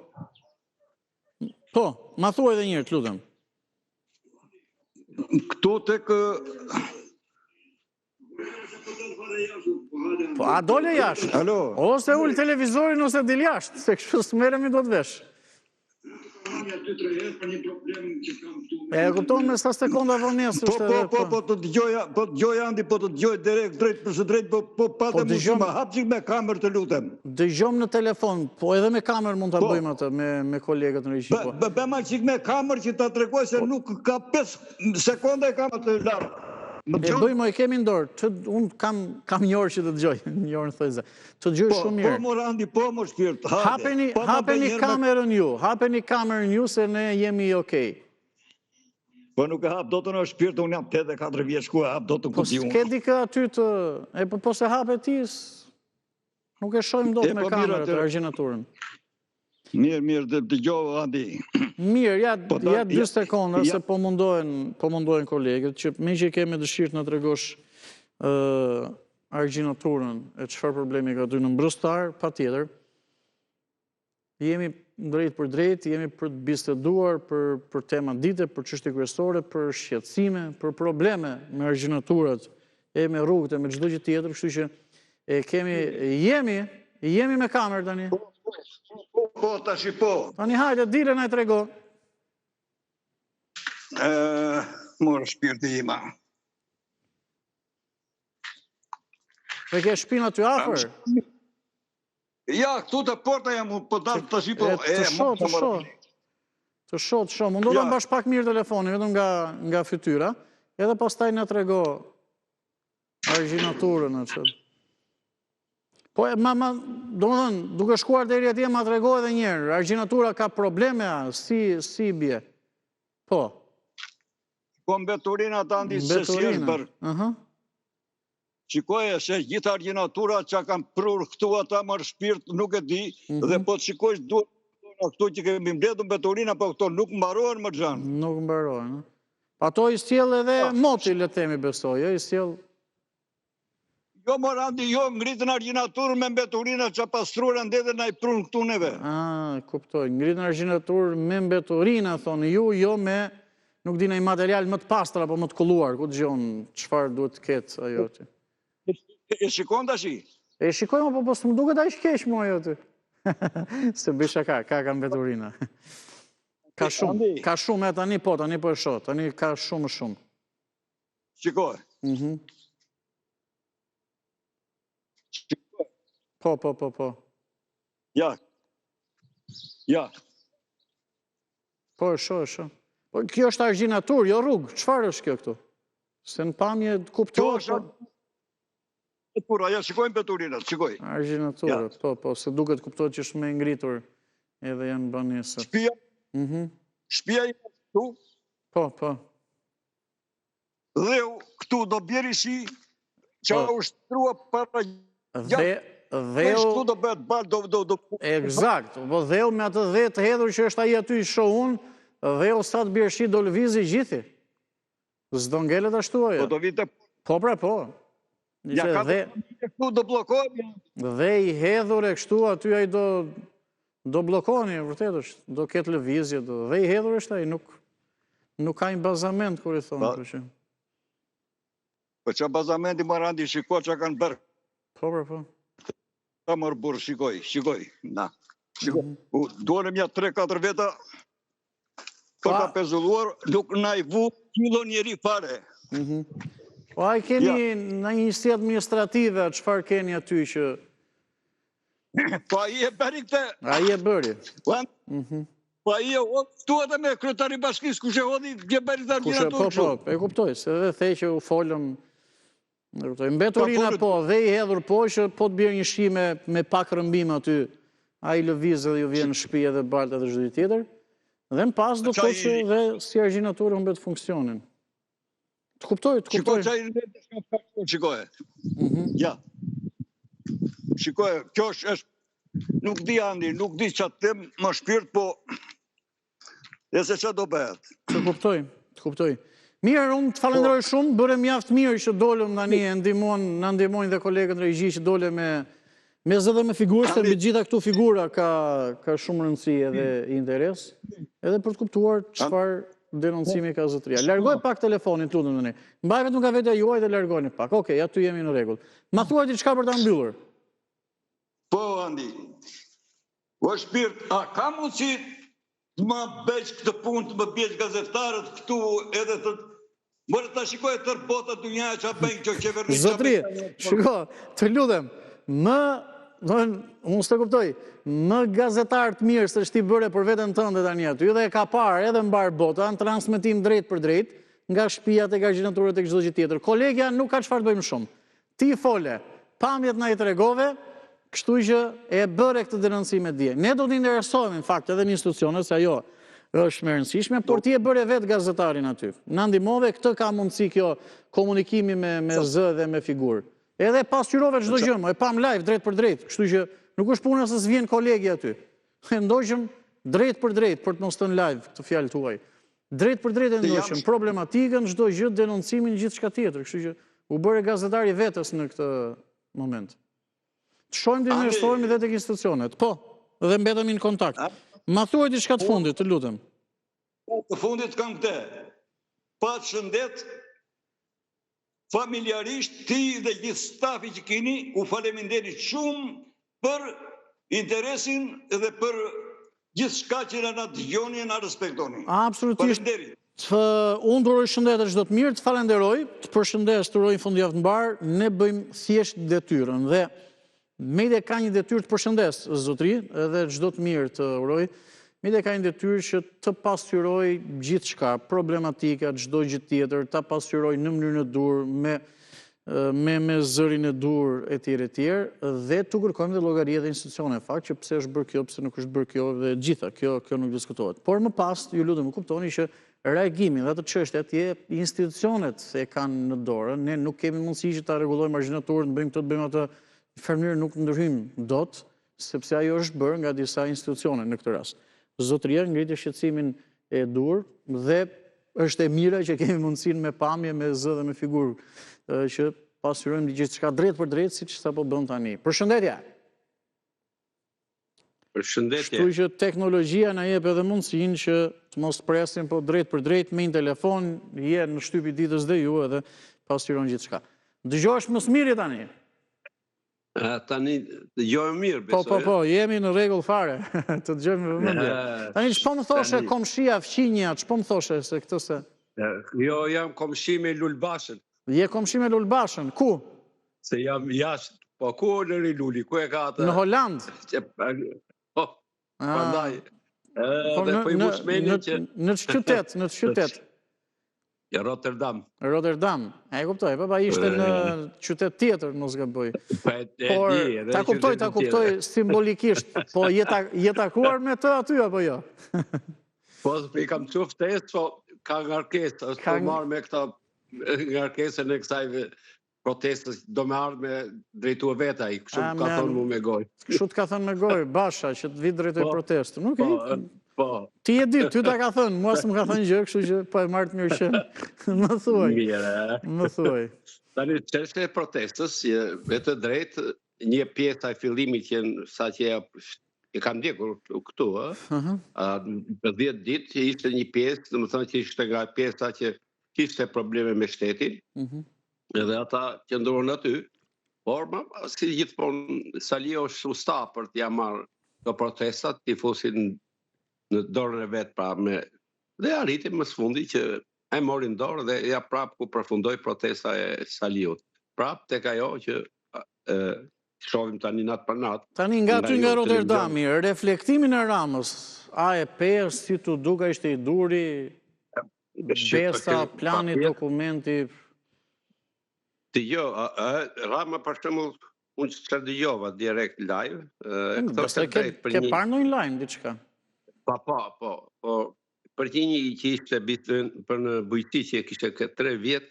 Po, ma thuaj edhe njërë, të lutem. Këtu tek... Po, a dole jashtë? Alo? Ose ullë televizorin ose dil jashtë, se kështu së meremi do të vesh. E kupton me sa sekonda vonesë është edhe... Po të dëgjoj Andi, po të dëgjoj drejt për së drejt, po patë mu shumë, hap qik me kamer të lutem. Dëgjom në telefon, po edhe me kamer mund të bëjmë atë me kolegët në regji. Bëma qik me kamer që ta tregoj se nuk ka 5 sekonda e kam atë lartë. E bëjmë, e kemi ndorë, unë kam një orë që të dëgjoj, një orë në thëjze. Të dëgjoj shumë mirë. Po, Randi, po, më shkirt, hapeni kamerën ju, se ne jemi okej. Po nuk e hap do të në shpirt, unë jam 84 vjeç ku e hap do të Po kuti unë. s'ke di ka aty të... E po se hap e ti... Nuk e shojmë dot E, me po, kamerët mirë, argjinaturën. Mirë, dëgjova, Andi. Mirë, ja Po, 2 sekonda, ja. se po mundohen kolegët, që me që kemi dëshirë të në tregosh argjinaturën e çfarë problemi ka ty në Mbrëstar, patjetër. Jemi drejt për drejt, jemi për të biseduar për tema dite, për çështje kryesore, për shqetësime, për probleme me argjinaturat e me rrugët e me çdo gjë tjetër, kështu që jemi me kamerë tani. Po, tash po. Tani hajde, dile na i trego. Morë shpirti ima. E ke shpinë aty afër? Ja, këtu të porta jam, po tash po. Të shoh. Mundo ta mbash pak mirë telefonin, vetëm nga fytyra, edhe pastaj na trego argjinaturën atë. Po, domethënë, duke shkuar deri atje ma trego edhe një herë, argjinatura ka probleme, si bie? Po. Po mbeturina të Andi se si është bërë. Shikoje se gjithë argjinatura që kanë prur këtu ata marë shpirt nuk e di, dhe po të shikojsh duhet këtu që kemi mbledhur mbeturina, po këto nuk mbarohen më xhan. Nuk mbarohen. Ato i sjell edhe moti, le të themi, besoj, i sjell. Jo, Morandi, jo, ngritën argjinaturën me mbeturina që pastruar ndete na i prun këtu neve. Kuptoj, ngritën argjinaturën me mbeturina, thonë ju, jo me, nuk di një material më të pastra, apo më të kulluar, ku të gjonë, qëfar duhet të ketë ajo të. E shikon të shi? E shikoj, po së më duket a i shkesh mo ajo të. Se bisha ka mbeturina. Ka shumë, tani po e shoh, tani ka shumë. Shikoj. Po. Ja. Po, e shoh. Po, kjo është argjinatur, jo rrugë. Çfarë është kjo këtu? Se në pamje kuptohet. Pura, ja, shikojnë mbeturinat, shikoj. Argjinatur, po, se duket kuptohet që është me ngritur edhe janë banesat. Shtëpia i këtu. Po. Dhe këtu do bjeri shi që u shtrua para Dheu do bëhet balë, Eksakt, po dheu me atë dhe të hedhur që është aji aty i shohun, dheu sa të bjerëshi do lëvizi gjithi. Zdo ngellet ashtu ajo. Po do vite... Po, po. Ja, ka të këtu do blokohet. Dhe i hedhur e kështu aty aji do blokoni, vërtet është, do ketë lëvizje, dhe i hedhur është aji, nuk ka një bazament, kur i thonë. Po që bazamenti Morandi shiko që kanë bërë. Po. Ta mërë burë, shikoj. Na. Duonem ja 3-4 veta për ta pezulluar, nuk na i vu kilo njeri fare. Po a i keni në njësi administrative, qëfar keni aty që... Po a i e bëri këte... A i e bëri. Po a i e këtu edhe me kryetari bashkis, ku që hodhi gjë bëri të argjinatur që. Po, e kuptoj, se dhe thej që u folëm... Mbeturina po, dhe i hedhur po, që po të bjerë një shi me pak rëmbim aty, a i lëvizë dhe ju vjen në shpi edhe baltë edhe zhdi tjetër, dhe në pas do të që dhe si argjinaturë më betë funksionin. Të kuptoj. Shikoj që a i rëndë shka faktor, shikoje. Ja. Shikoje, kjo është, nuk di Andi, nuk di që atë tem më shpirt, po, dhe se që do bëhet. Të kuptoj. Mirë, unë të falenderoj shumë, bërë mjaftë mirë që dolëm në një, në ndihmojnë dhe kolegët në regji që dole me zë dhe me figurë, se me gjitha këtu figura ka shumë rëndësi edhe interes, edhe për të kuptuar qëfar denoncimi ka zëtëria. Largoj pak telefonin, të lutëm në ne. Mbaj vetëm ka vetja juaj dhe largojnë pak. Okej, aty jemi në regull. Ma thuaj ti qka për ta mbyllur? Po, Andi. O shpirt, a ka mundësi të më beq këtë punë, të më beq gazetarët këtu edhe të... Mërë të shikoj të tërbota të njaja që a bëjnë që qeverin... Zotri, shiko, të lutem, unë së të kuptoj, më gazetarët mirë së shti bëre për vetën tënde të një, ty dhe e ka parë edhe mbarë bota, në transmitim drejt për drejt, nga shpijat e argjinaturët e kështë gjithë tjetër. Kolegja nuk ka qëfar të bëjmë shumë. Ti fole, pamjet na i tregove, kështu që e bëre këtë denoncime dje. Ne do të interesojme, në fakt, edhe në institucionet, se ajo është më rëndësishme, por ti e bëre vetë gazetarin aty. Në ndihmove, këtë ka mundësi kjo komunikimi me zë dhe me figurë. Edhe pasqyrove çdo gjë, e pam live drejt për drejt, kështu që nuk është puna se s'vjen kolegi aty. E ndoqëm drejt për drejt për të mos thënë live këtë fjalë tuaj. Drejt për drejt e ndoqëm problematikën, çdo gjë, denoncimin, gjithçka tjetër, kështu që u bëre gazetari vetës në këtë moment. Të shohim dhe investojmë dhe tek institucionet. Po, dhe mbetemi në kontakt. Ma thuaj diçka të fundit, të lutem. Të fundit kam këtë. Patë shëndet, familjarisht, ti dhe gjithë stafi që keni, u faleminderit shumë për interesin dhe për gjithë shka që në dëgjoni e në respektoni. Absolutisht. Faleminderit. Unë duroj shëndet e çdo të mirë, të falenderoj, të përshëndes, të uroj fundjavë të mbarë, ne bëjmë thjesht detyrën dhe Media ka një detyrë të përshëndes, zotëri, edhe çdo të mirë të uroj. Media ka një detyrë që të pasqyroj gjithçka, problematika, çdo gjë tjetër, ta pasqyroj në mënyrën e dur, me zërin e dur etj, dhe të kërkojmë dhe llogari dhe institucione. Fakt që pse është bërë kjo, pse nuk është bërë kjo dhe gjitha, kjo nuk diskutohet. Por më pas, ju lutem më kuptoni që reagimin dhe atë çështje atje institucionet e kanë në dorë. Ne nuk kemi mundësi që ta rregullojmë marginaturën, të bëjmë këtë, të bëjmë atë. Në farë mënyrë nuk ndryhim dot, sepse ajo është bërë nga disa institucione në këtë rast. Zotëria ngriti shqetësimin e dur dhe është e mira që kemi mundësinë me pamje, me zë dhe me figurë, që pasqyrojmë gjithçka drejt për drejt, siç sapo bën tani. Përshëndetje. Përshëndetje. Kështu që teknologjia na jep edhe mundësinë që të mos presim, po drejt për drejt me një telefon, je në shtypi ditës dhe ju edhe pasqyron gjithçka. Dëgjohesh më së miri tani. Tani dëgjojmë mirë, besoj. Po, jemi në rregull fare, të dëgjojmë me vëmendje. Tani ç'po më thoshe komshia fqinja, ç'po më thoshe se këtë se? Jo, jam komshi me Lulbashën. Je komshi me Lulbashën, ku? Se jam jashtë, po ku në Luli, ku e ka atë? Në Holand? Po, prandaj. Dhe po i musmeni që... Në qytet? Rotterdam. Rotterdam, e kuptoj, pa ishte në qytet tjetër, mos gaboj. Por, ta kuptoj simbolikisht, po je takuar me të aty, apo jo? Po, i kam qufë ftesë, po ka ngarkesë, është të marrë me këta ngarkesën e kësaj protestës, do me ardhë me drejtu e veta i, kështu ka thonë mu me gojë. Kështu të ka thonë me gojë, Basha, që të vitë drejtu e protestë, nuk e? Po. Ti e ditë, ty ta ka thënë, mua s'm ka thënë gjë, kështu që po e marrë të mirë qenë. Më thuaj. Më thuaj. Tani çështja e protestës, vetë drejt, një pjesë e fillimit që sa që e kam ndjekur këtu, për 10 ditë ishte një pjesë, domethënë që ishte nga pjesa që kishte probleme me shtetin, edhe ata qëndruan aty, por si gjithmonë Salio është usta për t'ia marrë këto protestat, t'i fusin në dorën e vetë pra me... Dhe arriti më së fundi që e morin dorë dhe ja prapë ku përfundoi protesta e Saliut. Prapë tek ajo që shohim tani natë për natë. Tani nga ty nga Rotterdami, reflektimin e Ramës, a e perë, si të duka ishte i duri, besa, plani, dokumenti... Jo, Rama për shembull, unë që dëgjova direkt live... Basta ke parë në online, diçka? Po, për një që ishte për në bujti që kishte 3 vjetë,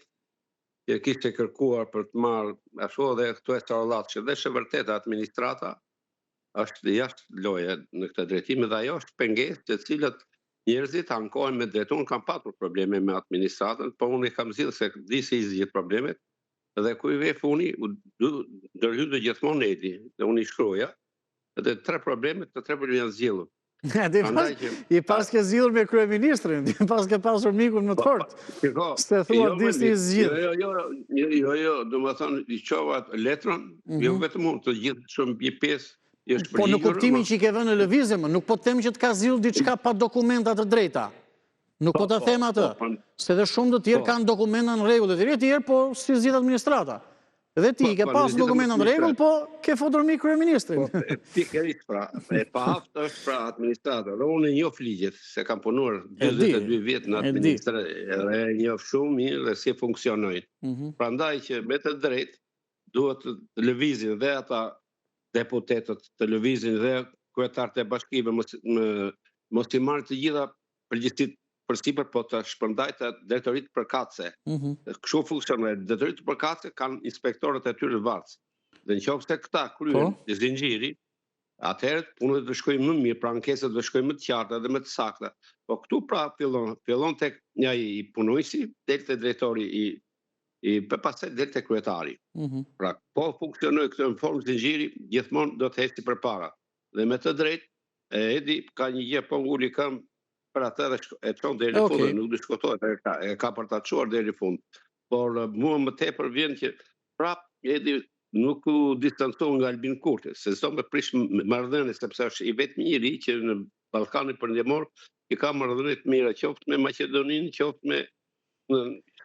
që kishte kërkuar për të marrë ashtu dhe këtu e starolatëshe, dhe shë vërtet administrata është jashtë loje në këtë drejtime dhe ajo është pengesë të cilët njerëzit ankohen me drejtu. Unë kam patur probleme me administratën, po unë i kam zgjidhur se di se i zgjidh problemet dhe ku i ve funi, ndërhyn dhe gjithmonë edi, dhe unë i shkruaja, dhe 3 problemet janë zgjidhur. I pas ke zgjidhur me kryeministrin, i pas ke pasur mikun më të fortë. S'te thua disni i zgjidh. Jo, do më thonë, i qova letrën, jo vetëm unë, të gjithë shumë një pjesë. Po në kuptimin që i ke vënë në lëvizje, nuk po të them që të ka zgjidhur diçka pa dokumenta të drejta. Nuk po të them atë. Se dhe shumë të tjerë kanë dokumenta në rregull, dhe tjerë po si zgjidh administrata. Dhe ti ke pas dokumentat në rregull, po ke futur mi kryeministrin. Pikërisht pra, e paaftë është pra administrata. Dhe unë njoh ligjet, se kam punuar 22 vjet në administratë, dhe njoh shumë mirë dhe si funksionojnë. Prandaj që me të drejtë duhet të lëvizin dhe ata deputetët të lëvizin dhe kryetarët e bashkive mos i marrin të gjitha përgjegjësitë përsipër po të shpërndaj të drejtoritë përkatëse. Kështu funksionon. Drejtoritë përkatëse kanë inspektorët e tyre varës. Dhe nëse këta kryen zinxhiri, atëherë punët do shkojnë më mirë, pra ankesat do shkojnë më të qarta dhe më të sakta. Po këtu pra fillon tek një i punojësi, deri te drejtori i pastaj deri te kryetari. Pra po funksionoj këtë në formë zinxhiri, gjithmonë do të eci përpara. Dhe me të drejtë, Edi ka një gjë po nguli këmbë për atë dhe e çon deri në fund, nuk diskutohet, e ka për ta çuar deri në fund. Por mua më tepër vjen që prap Edi nuk u distancohu nga Albin Kurti, se s'do me prish marrëdhënie, sepse është i vetmi njeri që në Ballkanin Perëndimor i ka marrëdhënie të mira, qoftë me Maqedoninë, qoftë me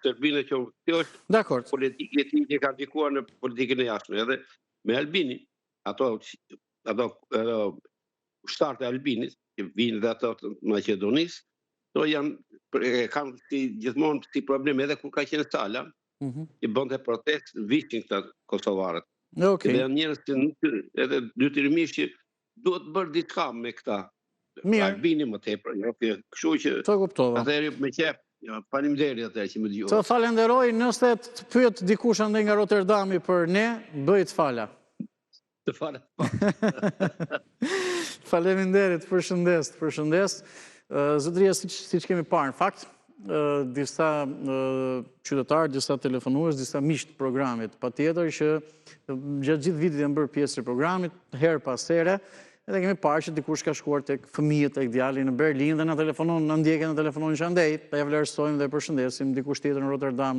Serbinë, qoftë kjo është politikë e tij që ka ndikuar në politikën e jashtme. Edhe me Albinin, ato ushtarët e Albinit, që vinë dhe ato të Maqedonisë, to kanë gjithmonë si problem edhe kur ka qenë Sala, i bënte protestë, vishin këta kosovarët. Dhe janë njerëz që edhe detyrimisht që duhet bërë diçka me këta. Albini më tepër, kështu që atëherë me qef. Faleminderit atëherë që më dëgjova. Të falenderoj, nëse të pyet dikush ande nga Rotterdami për ne, bëj të fala. Të fala. Faleminderit, përshëndes. Zotëria, siç kemi parë, në fakt, disa qytetarë, disa telefonues, disa miq të programit, patjetër që gjatë gjithë vitit janë bërë pjesë të programit, her pas here, edhe kemi parë që dikush ka shkuar tek fëmijët, tek djali në Berlin dhe na telefonon, na ndjekën në telefonon që andej, ja vlerësojmë dhe përshëndesim dikush tjetër në Rotterdam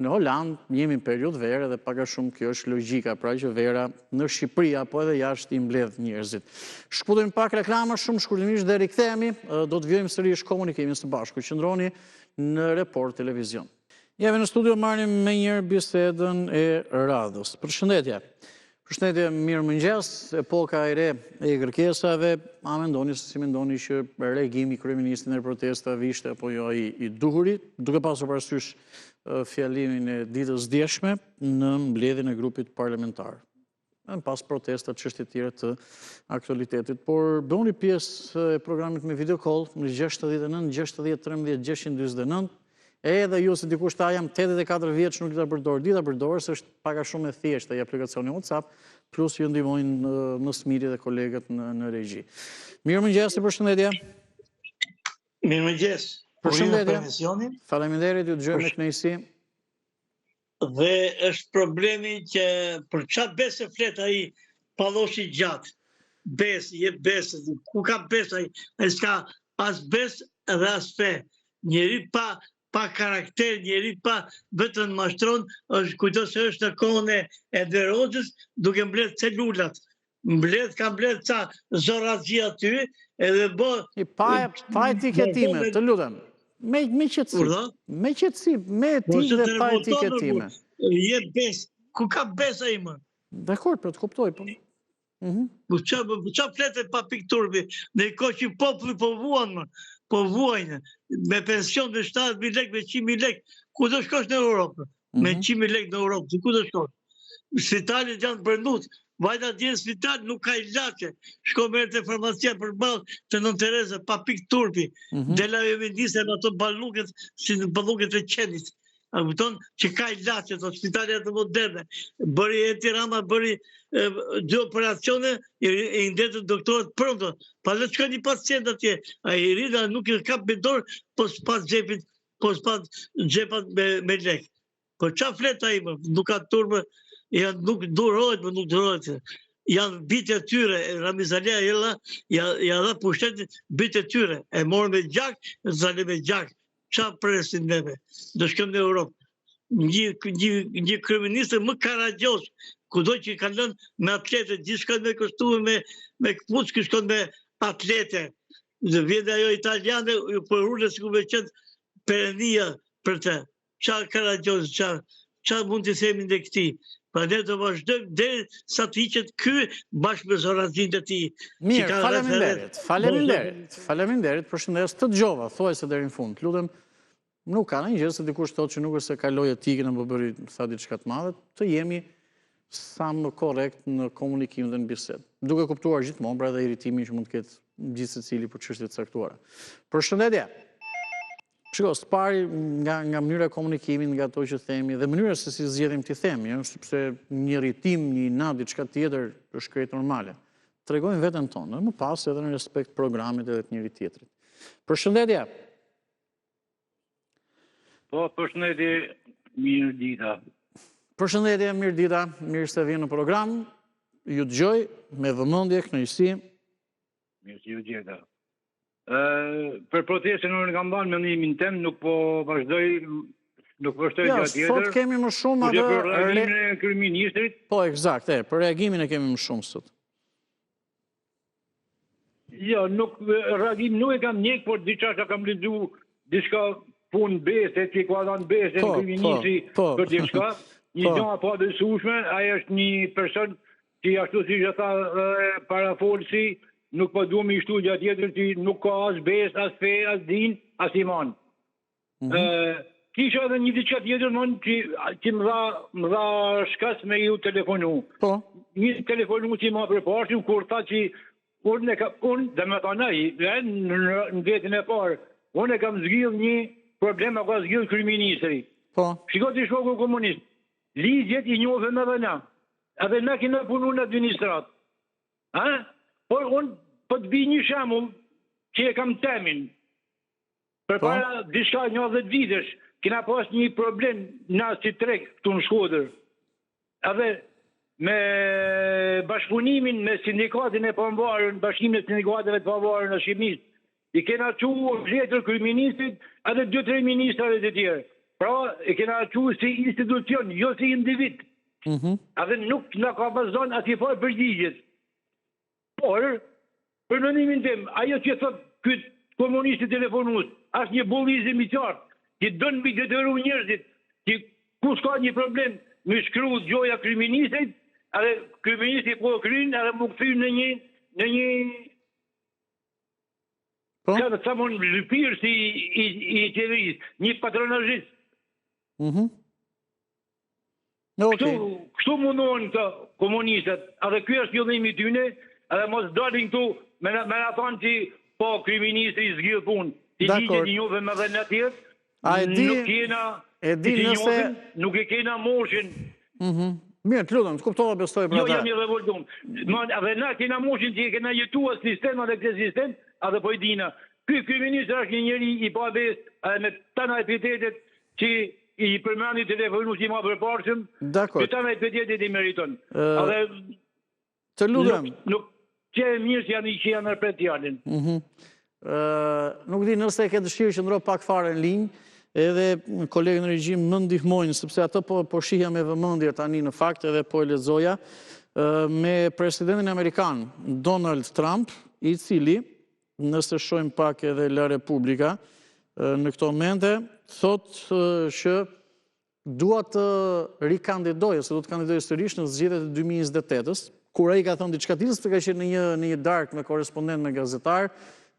në Holand, jemi në periudhë vere dhe pak a shumë kjo është logjika, pra që vera në Shqipëri apo edhe jashtë i mbledh njerëzit. Shkputemi pak reklama shumë shkurtimisht dhe rikthehemi, do të vjojmë sërish komunikimin së bashku. Qëndroni në Report Televizion. Jemi në studio, marrim me njërë bisedën e radhës. Përshëndetje, mirë mëngjes, epoka e re e kërkesave, a mendoni se si mendoni që reagimi i kryeministit në protestave ishte apo jo i duhurit, duke pasur parasysh fjalimin e ditës djeshme në mbledhjen e grupit parlamentar. Pas protestat, çështje tjera të aktualitetit, por bëni pjesë e programit me video call në 69 60 13 649. Edhe ju se dikush ta jam 84 vjeç nuk dita përdor, se është pak a shumë e thjeshtë ai aplikacioni WhatsApp, plus ju ndihmojnë më së miri dhe kolegët në regji. Mirëmëngjes, përshëndetje. Mirëmëngjes. Përshëndetje. Faleminderit, ju dëgjoj me kënaqësi. Dhe është problemi që për çfarë besë flet ai palloshi gjatë. Besë, ku ka besë ai s'ka as besë dhe as fe. Njeri pa karakter, njeri pa vetëm mashtron, kujto se është në kohën e Derozës, duke mbledh celulat. Ka mbledh ca zorazi aty, edhe bë... Pa etiketime, të lutem. Me qëtësi. Me qëtësi, me etik dhe pa etiketime. Je besë. Ku ka besë ai më? Dakor, për të kuptoj. Qa fletet pa pikturbi? Në i kohë që populli po vuan më. Po vuajnë, me pension dhe 7.000 lek, me 100.000 lek, ku do shkosh në Europë? Me 100.000 lek në Europë, ku do shkosh? Spitalit janë bërnut, vajta djenë spital nuk ka ilaçe. Shko merë të farmacia për balë të Nën Tereza, pa pikë turpi. Dela e vendise në ato baluket, si në baluket e qenit. A kupton që ka ilaçe, të spitalet të moderne. Bëri e Tirana, bëri 2 operacione, i ndetën doktorët pronto. Pa le të shkoj një pacient atje. A i rida nuk i kap me dorë, po s'pas xhepat me lek. Po qa flet ai më? Nuk ka turme, nuk durohet. Janë bitë e tyre, Ramiz Ali ja dha pushtetin bitë e tyre. E morën me gjak, zale me gjak. Qa presin neve? Do shkëm në Europë. Një kryeminist më karagjos, kudo që i kanë lënë me atlete, gjithë shkën me kostume me këpucë, shkën me atlete. Dhe vjede ajo italiane, për urle s'ku me qëtë perëndia për te. Qa karagjos, qa mund të themi në këti? Pa ne të vazhdojmë dhe sa të hiqet ky bashkë me zorazin të ti. Mirë, faleminderit, përshëndes të dëgjova, thuaj se deri në fund. Lutem, nuk ka në një gjë se dikush thotë që nuk është se kaloj etikën e më bëri sa diçka të madhe, të jemi sa më korrekt në komunikim dhe në bisedë. Duke kuptuar gjithmonë, pra dhe irritimin që mund të ketë gjithë secili për çështje të caktuara. Përshëndetje. Shiko, së pari nga mënyra e komunikimit, nga to që themi, dhe mënyra se si zgjedhim t'i themi, sepse një rritim, një inat, diçka tjetër është krejt normale. Tregojmë veten tonë, dhe më pas edhe në respekt programit edhe të njëri tjetrit. Përshëndetje. Po, përshëndetje, mirë dita. Përshëndetje, mirë dita, mirë se vjen në program. Ju dëgjoj me vëmendje, kënaqësi. Mirë që ju gjeta. Për protestën unë kam banë mendimin tem, nuk po vazhdoj gjatë tjetër. Sot kemi më shumë atë për reagimin e kryeministrit. Po, eksakt, për reagimin e kemi më shumë sot. Jo, reagim nuk e kam njek, por diçka që kam lexuar diçka punë bese, që ka dhënë bese në kryeministri për diçka, një gjë pa besueshme, ai është një person që ashtu siç e tha parafolsi, nuk po duam i shtu gjatë tjetër që nuk ka as besë, as fe, as din, as iman. Kisha edhe një diçka tjetër që më dha shkas me ju telefonu. Një telefonu që ma përpashim, kur tha që unë dhe me tha nëj, në vetën e parë, unë e kam zgjidh një problem, a ka zgjidh kryeministri. Shiko të shoku komunist, ligjet i njohën edhe na. Edhe na kena punu në administrat. Por unë po të bi një shemull që e kam temin. Për para diçka 10 vitesh, kena pas një problem na si trek këtu në Shkodër. Edhe me bashkëpunimin me sindikatin e pambarën, bashkimin e sindikateve të pambarën në Shqipërisë, i kena quar vletër kryeministrit edhe 2-3 ministrave të tjerë. Pra, i kena quar si institucion, jo si individ. Edhe nuk nga ka pasdon ati farë përgjigjet. Por, për mendimin tim, ajo që thot këtë komunisti telefonus, është një bullizim i qartë, që dënë mbi detyru njerëzit, që ku s'ka një problem me shkru gjoja kryeministrit, edhe kryeministri po kryen, edhe më këthy në një ka të thamon lëpirë si i qeverisë, një patronazhist. Kështu mundohen të komunistët, edhe kjo është fillimi tyne, edhe mos dalin këtu me na thonë që po kryeministri zgjidh punë. Ti ligjet i njohën edhe në tjetër, nuk e kena moshin. Mirë, të lutem, të kuptova besoj për ata. Jo, jam i revoltum. Edhe na kena moshin që kena jetuar sistem edhe këtë sistem, edhe po i dina. Ky kryeministri është një njeri i pa besë, edhe me tana epitetet që i përmendni telefonu që i ma përparshëm, që tana epitetet i meriton. Të lutem. Që e mirë që janë nërpret tjallin. Nuk di nëse ke dëshirë që ndro pak fare në linjë, edhe kolegë në regjim më ndihmojnë, sepse atë po shihja me vëmendje tani në fakt, edhe po e lexoja, me presidentin Amerikan, Donald Trump, i cili, nëse shojmë pak edhe La Repubblika, në këto momente, thot që dua të rikandidojë, se do të kandidojë sërish në zgjedhjet e 2028-s, kur ai ka thënë diçka tillë, ka qenë në një dark me korrespondent, me gazetar,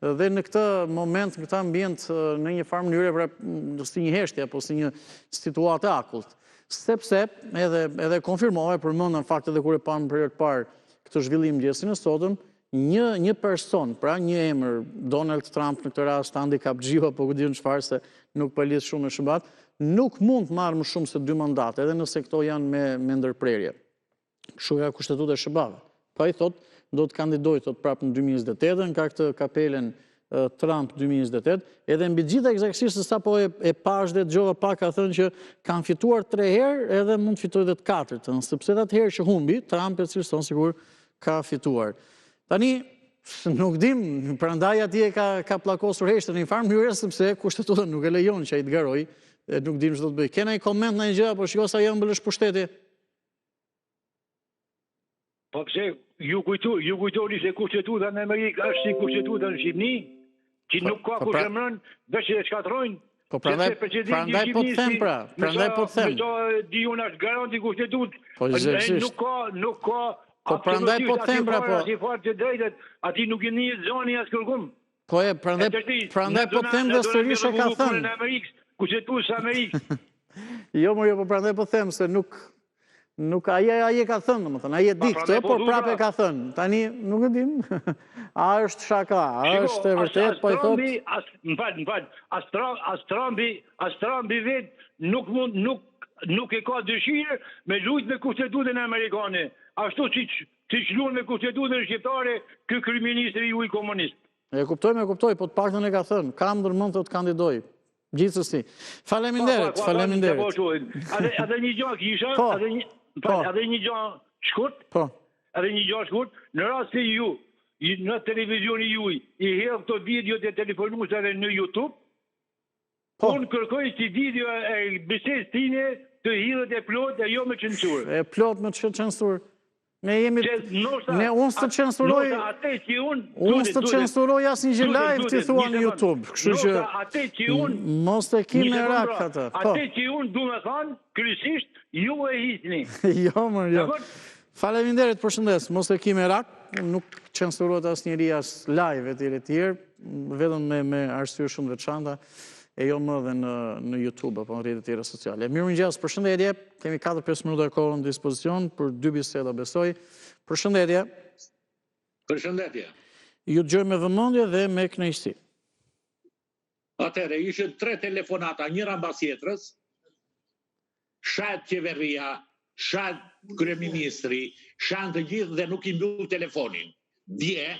dhe në këtë moment, në këtë ambient, në një farë mënyrë, si një heshtje, apo si një situatë akullt. Sepse, edhe konfirmove, përmendën fakt edhe kur e pamë për herë të parë këtë zhvillim mëngjesin e sotëm, një person, pra një emër, Donald Trump në këtë rast, handicap gjiva, po ku diun çfarë se nuk po lidh shumë me SBA, nuk mund të marrë më shumë se 2 mandate, edhe nëse këto janë me ndërprerje. Kështu ka kushtetuta e SBA-ve. Pa i thot, do të kandidoj, thot prapë në 2028, në ka këtë kapelen Trump 2028, edhe mbi gjitha eksaktësisht se sa po e pash dhe dëgjova pak ka thënë që kanë fituar 3 herë edhe mund të fitojë edhe të 4-ën, sepse atë herë që humbi, Trump e cilëson sigur ka fituar. Tani, nuk dim, prandaj atje ka pllakosur heshtën në një farë mënyrë, sepse kushtetuta nuk e lejon që ai të garojë, nuk dim ç'do të bëj. Kena një koment në një gjë, apo shiko sa janë mbëlësh pushteti? Po pse ju kujtoni se kushtetuta në Amerikë është si kushtetuta në Shqipëni, që nuk ka kush emron, veç e shkatrojnë. Po prandaj po të them pra, prandaj po të them. Di unë është garanti kushtetutë. Po nuk ka po prandaj po të them pra po. Ati fakt të drejtet, ati nuk i një zoni as kërkum. Po prandaj po të them dhe sërish e ka thënë. Kushtetuta së Amerikës. Jo, po prandaj po them se nuk Nuk aje ka thënë, më thënë, aje di këtë, por prape ka thënë. Tani, nuk e dim, a është shaka, a është e vërtet, po e thotë... Më falë, Astrambi vetë nuk e ka dëshirë me lujtë me Kushtetutën Amerikane. Ashtu që lunë me Kushtetutën Shqiptare, kë kryeministri ju i komunist. E kuptoj, po të paktën e ka thënë, kam ndërmend të kandidoj. Gjithsesi. Faleminderit. Edhe një gjë kisha, edhe një gjë shkurt, në rast se ju, në televizioni juj, i hedh këto video të telefonuesve në YouTube, unë kërkoj si video e bisedës tine të hidhet e plot e jo me censurë. E plot me censurë. Unë së të censuroj asë një gjë live të thua në YouTube. Kështu që mos të ki me rak atë. Ate që unë du me thanë, kryesisht ju e hisni. Jo, jo. Faleminderit përshëndes, mos të ki me rak, nuk censurojt asë njëri asë live e tjerë, vetëm me arsye shumë veçanta. E jo më dhe në YouTube apo në rrjetet tjera sociale. Mirëmëngjes, përshëndetje, kemi 4-5 minuta kohë në dispozicion për 2 biseda besoj. Përshëndetje. Përshëndetje. Ju dëgjoj me vëmendje dhe me kënaqësi. Atëherë, ishin 3 telefonata, njëra mbas tjetrës, shat qeveria, shat kryeministri, shat të gjithë dhe nuk i mbyll telefonin. Dje,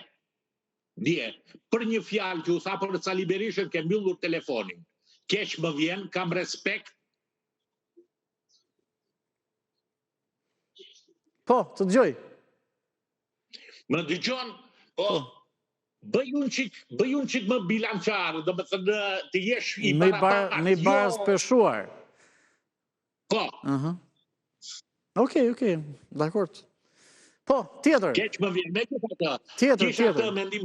për një fjalë që u tha për Sali Berishën ke mbyllur telefonin. Keq më vjen, kam respekt. Po, të dëgjoj. Më dëgjon, po, bëj unë qik më bilançar, do më thënë të jesh i barabartë. Me i baraspeshuar. Po. Okej, dakord. Po, tjetër. Keq më vjen, me këtë atë. Tjetër. Kisha të mendim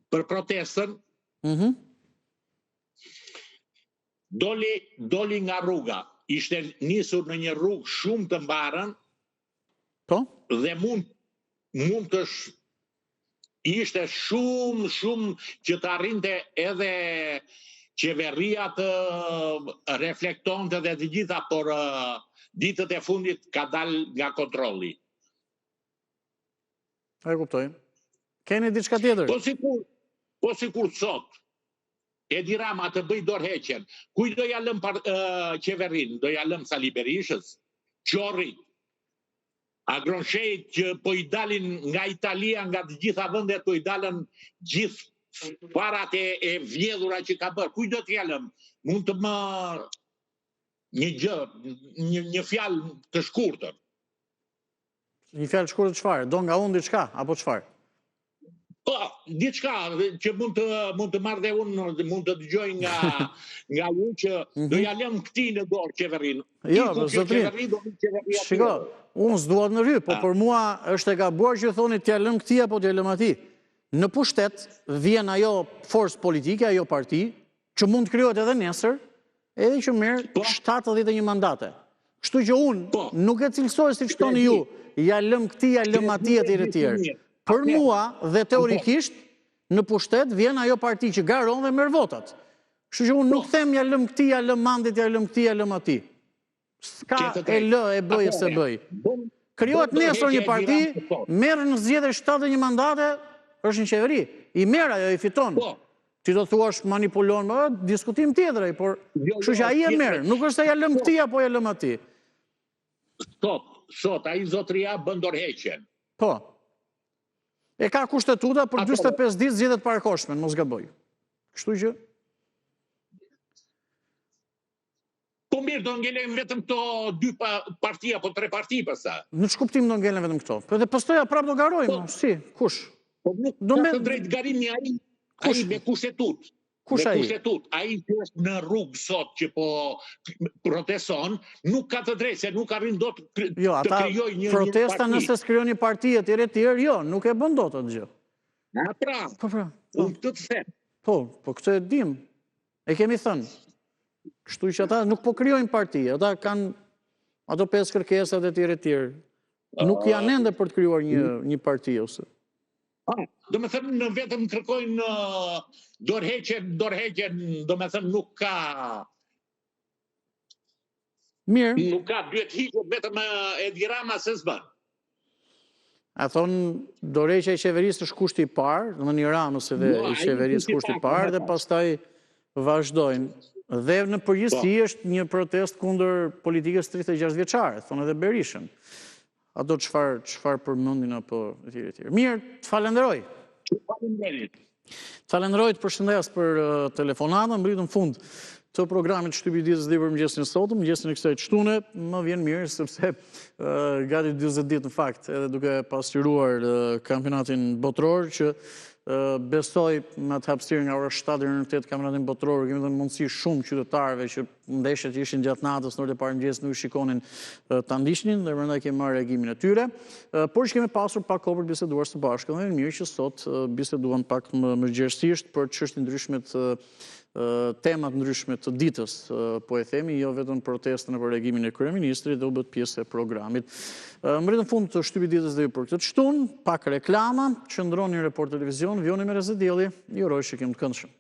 për protestën. Doli nga rruga. Ishte nisur në një rrugë shumë të mbarën. Po? Dhe mund të ishte shumë që të arrinte edhe qeveria të reflektonte dhe të gjitha, por ditët e fundit ka dalë nga kontrolli. E kuptoj. Keni diçka tjetër? Po sikur sot, Edi Rama të bëj dorëheqjen, kuj do ja lëm qeverin? Do ja lëm Sali Berishës? Qorrit? Agronshejt që po i dalin nga Italia, nga të gjitha vendet, po i dalën gjithë parat e vjedhura që ka bërë. Kuj do t'ja lëm? Mund të më një gjë, një fjalë të shkurtër. Një fjalë shkurtër çfarë? Do nga unë diçka apo çfarë? Po, diçka që mund të marrë dhe unë, mund të dëgjoj nga ju që do ja lëm këtij në dorë qeverinë. Jo, zotrin. Shiko, unë s'dua në ry, po për mua është e gabuar që thoni t'ja lëm këtij apo t'ja lëm atij. Në pushtet vjen ajo forcë politike, ajo parti, që mund të krijohet edhe nesër, edhe që merr 71 mandate. Kështu që unë nuk e cilësoj siç thoni ju, ja lëm këtij, ja lëm atij etj. Për mua dhe teorikisht në pushtet vjen ajo parti që garon dhe merr votat. Kështu që unë nuk them ja lëm këtij, ja lëm mandit, ja lëm këtij, ja lëm atij. S'ka e lë e bëj e se bëj. Krijohet nesër një parti, merr në zgjedhje 71 mandate, është një qeveri. I merr ajo, i fiton. Ti do thuash manipulon, diskutim tjetër ai, por kështu që ai e merr, nuk është se ja lëm këtij apo ja lëm atij. Sot ai zotria bën dorëheqjen. Po. E ka kushtetuta për 45 ditë zgjedhjet parakohshme, mos gaboj. Kështu që po mirë, do ngelen vetëm këto 2 parti apo 3 parti pastaj. Në ç'kuptim do ngelen vetëm këto? Po edhe pastoja prapë do garojmë, si? Kush? Po nuk ka të drejtë garimi ai me kushtetutë. Kush ai? Ai që është në rrugë sot që po proteston, nuk ka të drejtë, se nuk arrin dot të krijojë një parti. Protesta nëse s'krijon një parti etj, jo, nuk e bën dot atë gjë. Pra. Unë këtë të them. Po këtë e dim. E kemi thënë. Kështu që ata nuk po krijojnë parti, ata kanë ato 5 kërkesat etj. Nuk janë ende për të krijuar një parti ose. Do me thëmë në vetëm kërkojnë dorëheqjen, do me thëmë nuk ka... Mirë. Nuk ka duhet hiqet vetëm Edi Rama se s'bën. A thonë, dorëheqja e qeverisë është kushti i parë, në një Ramës edhe i qeverisë kushti i parë, dhe pastaj vazhdojnë. Dhe në përgjithësi është një protest kundër politikës 36 vjeçare, thonë edhe Berishën. A do çfarë përmendin apo etj. Mirë, të falenderoj. Të falenderoj, të përshëndes për telefonatën, mbritëm fund të programit Shtypi i Ditës dhe për mëngjesin e sotëm, mëngjesin e kësaj shtune, më vjen mirë, sepse gati 40 ditë në fakt, edhe duke pasqyruar kampionatin botror, që besoj me të hapësirë nga ora 7 deri në 8 kampionatin botror, kemi dhënë mundësi shumë qytetarëve që ndeshjet ishin gjatë natës, në orët e parë mëngjesit nuk shikonin ta ndiqnin, dhe prandaj kemi marrë reagimin e tyre. Por që kemi pasur pak kohë për biseduar së bashku, dhe mirë që sot biseduan pak më gjerësisht për çështje ndryshme të temat ndryshme të ditës, po e themi, jo vetëm protestën e për reagimin e kryeministrit, dhe u bët pjesë e programit. Mbritëm fund të Shtypi i Ditës dhe për këtë shtunë, pak reklama, qëndroni në Report Televizion, vjoni me Rezedielli, ju uroj shikim të këndshëm.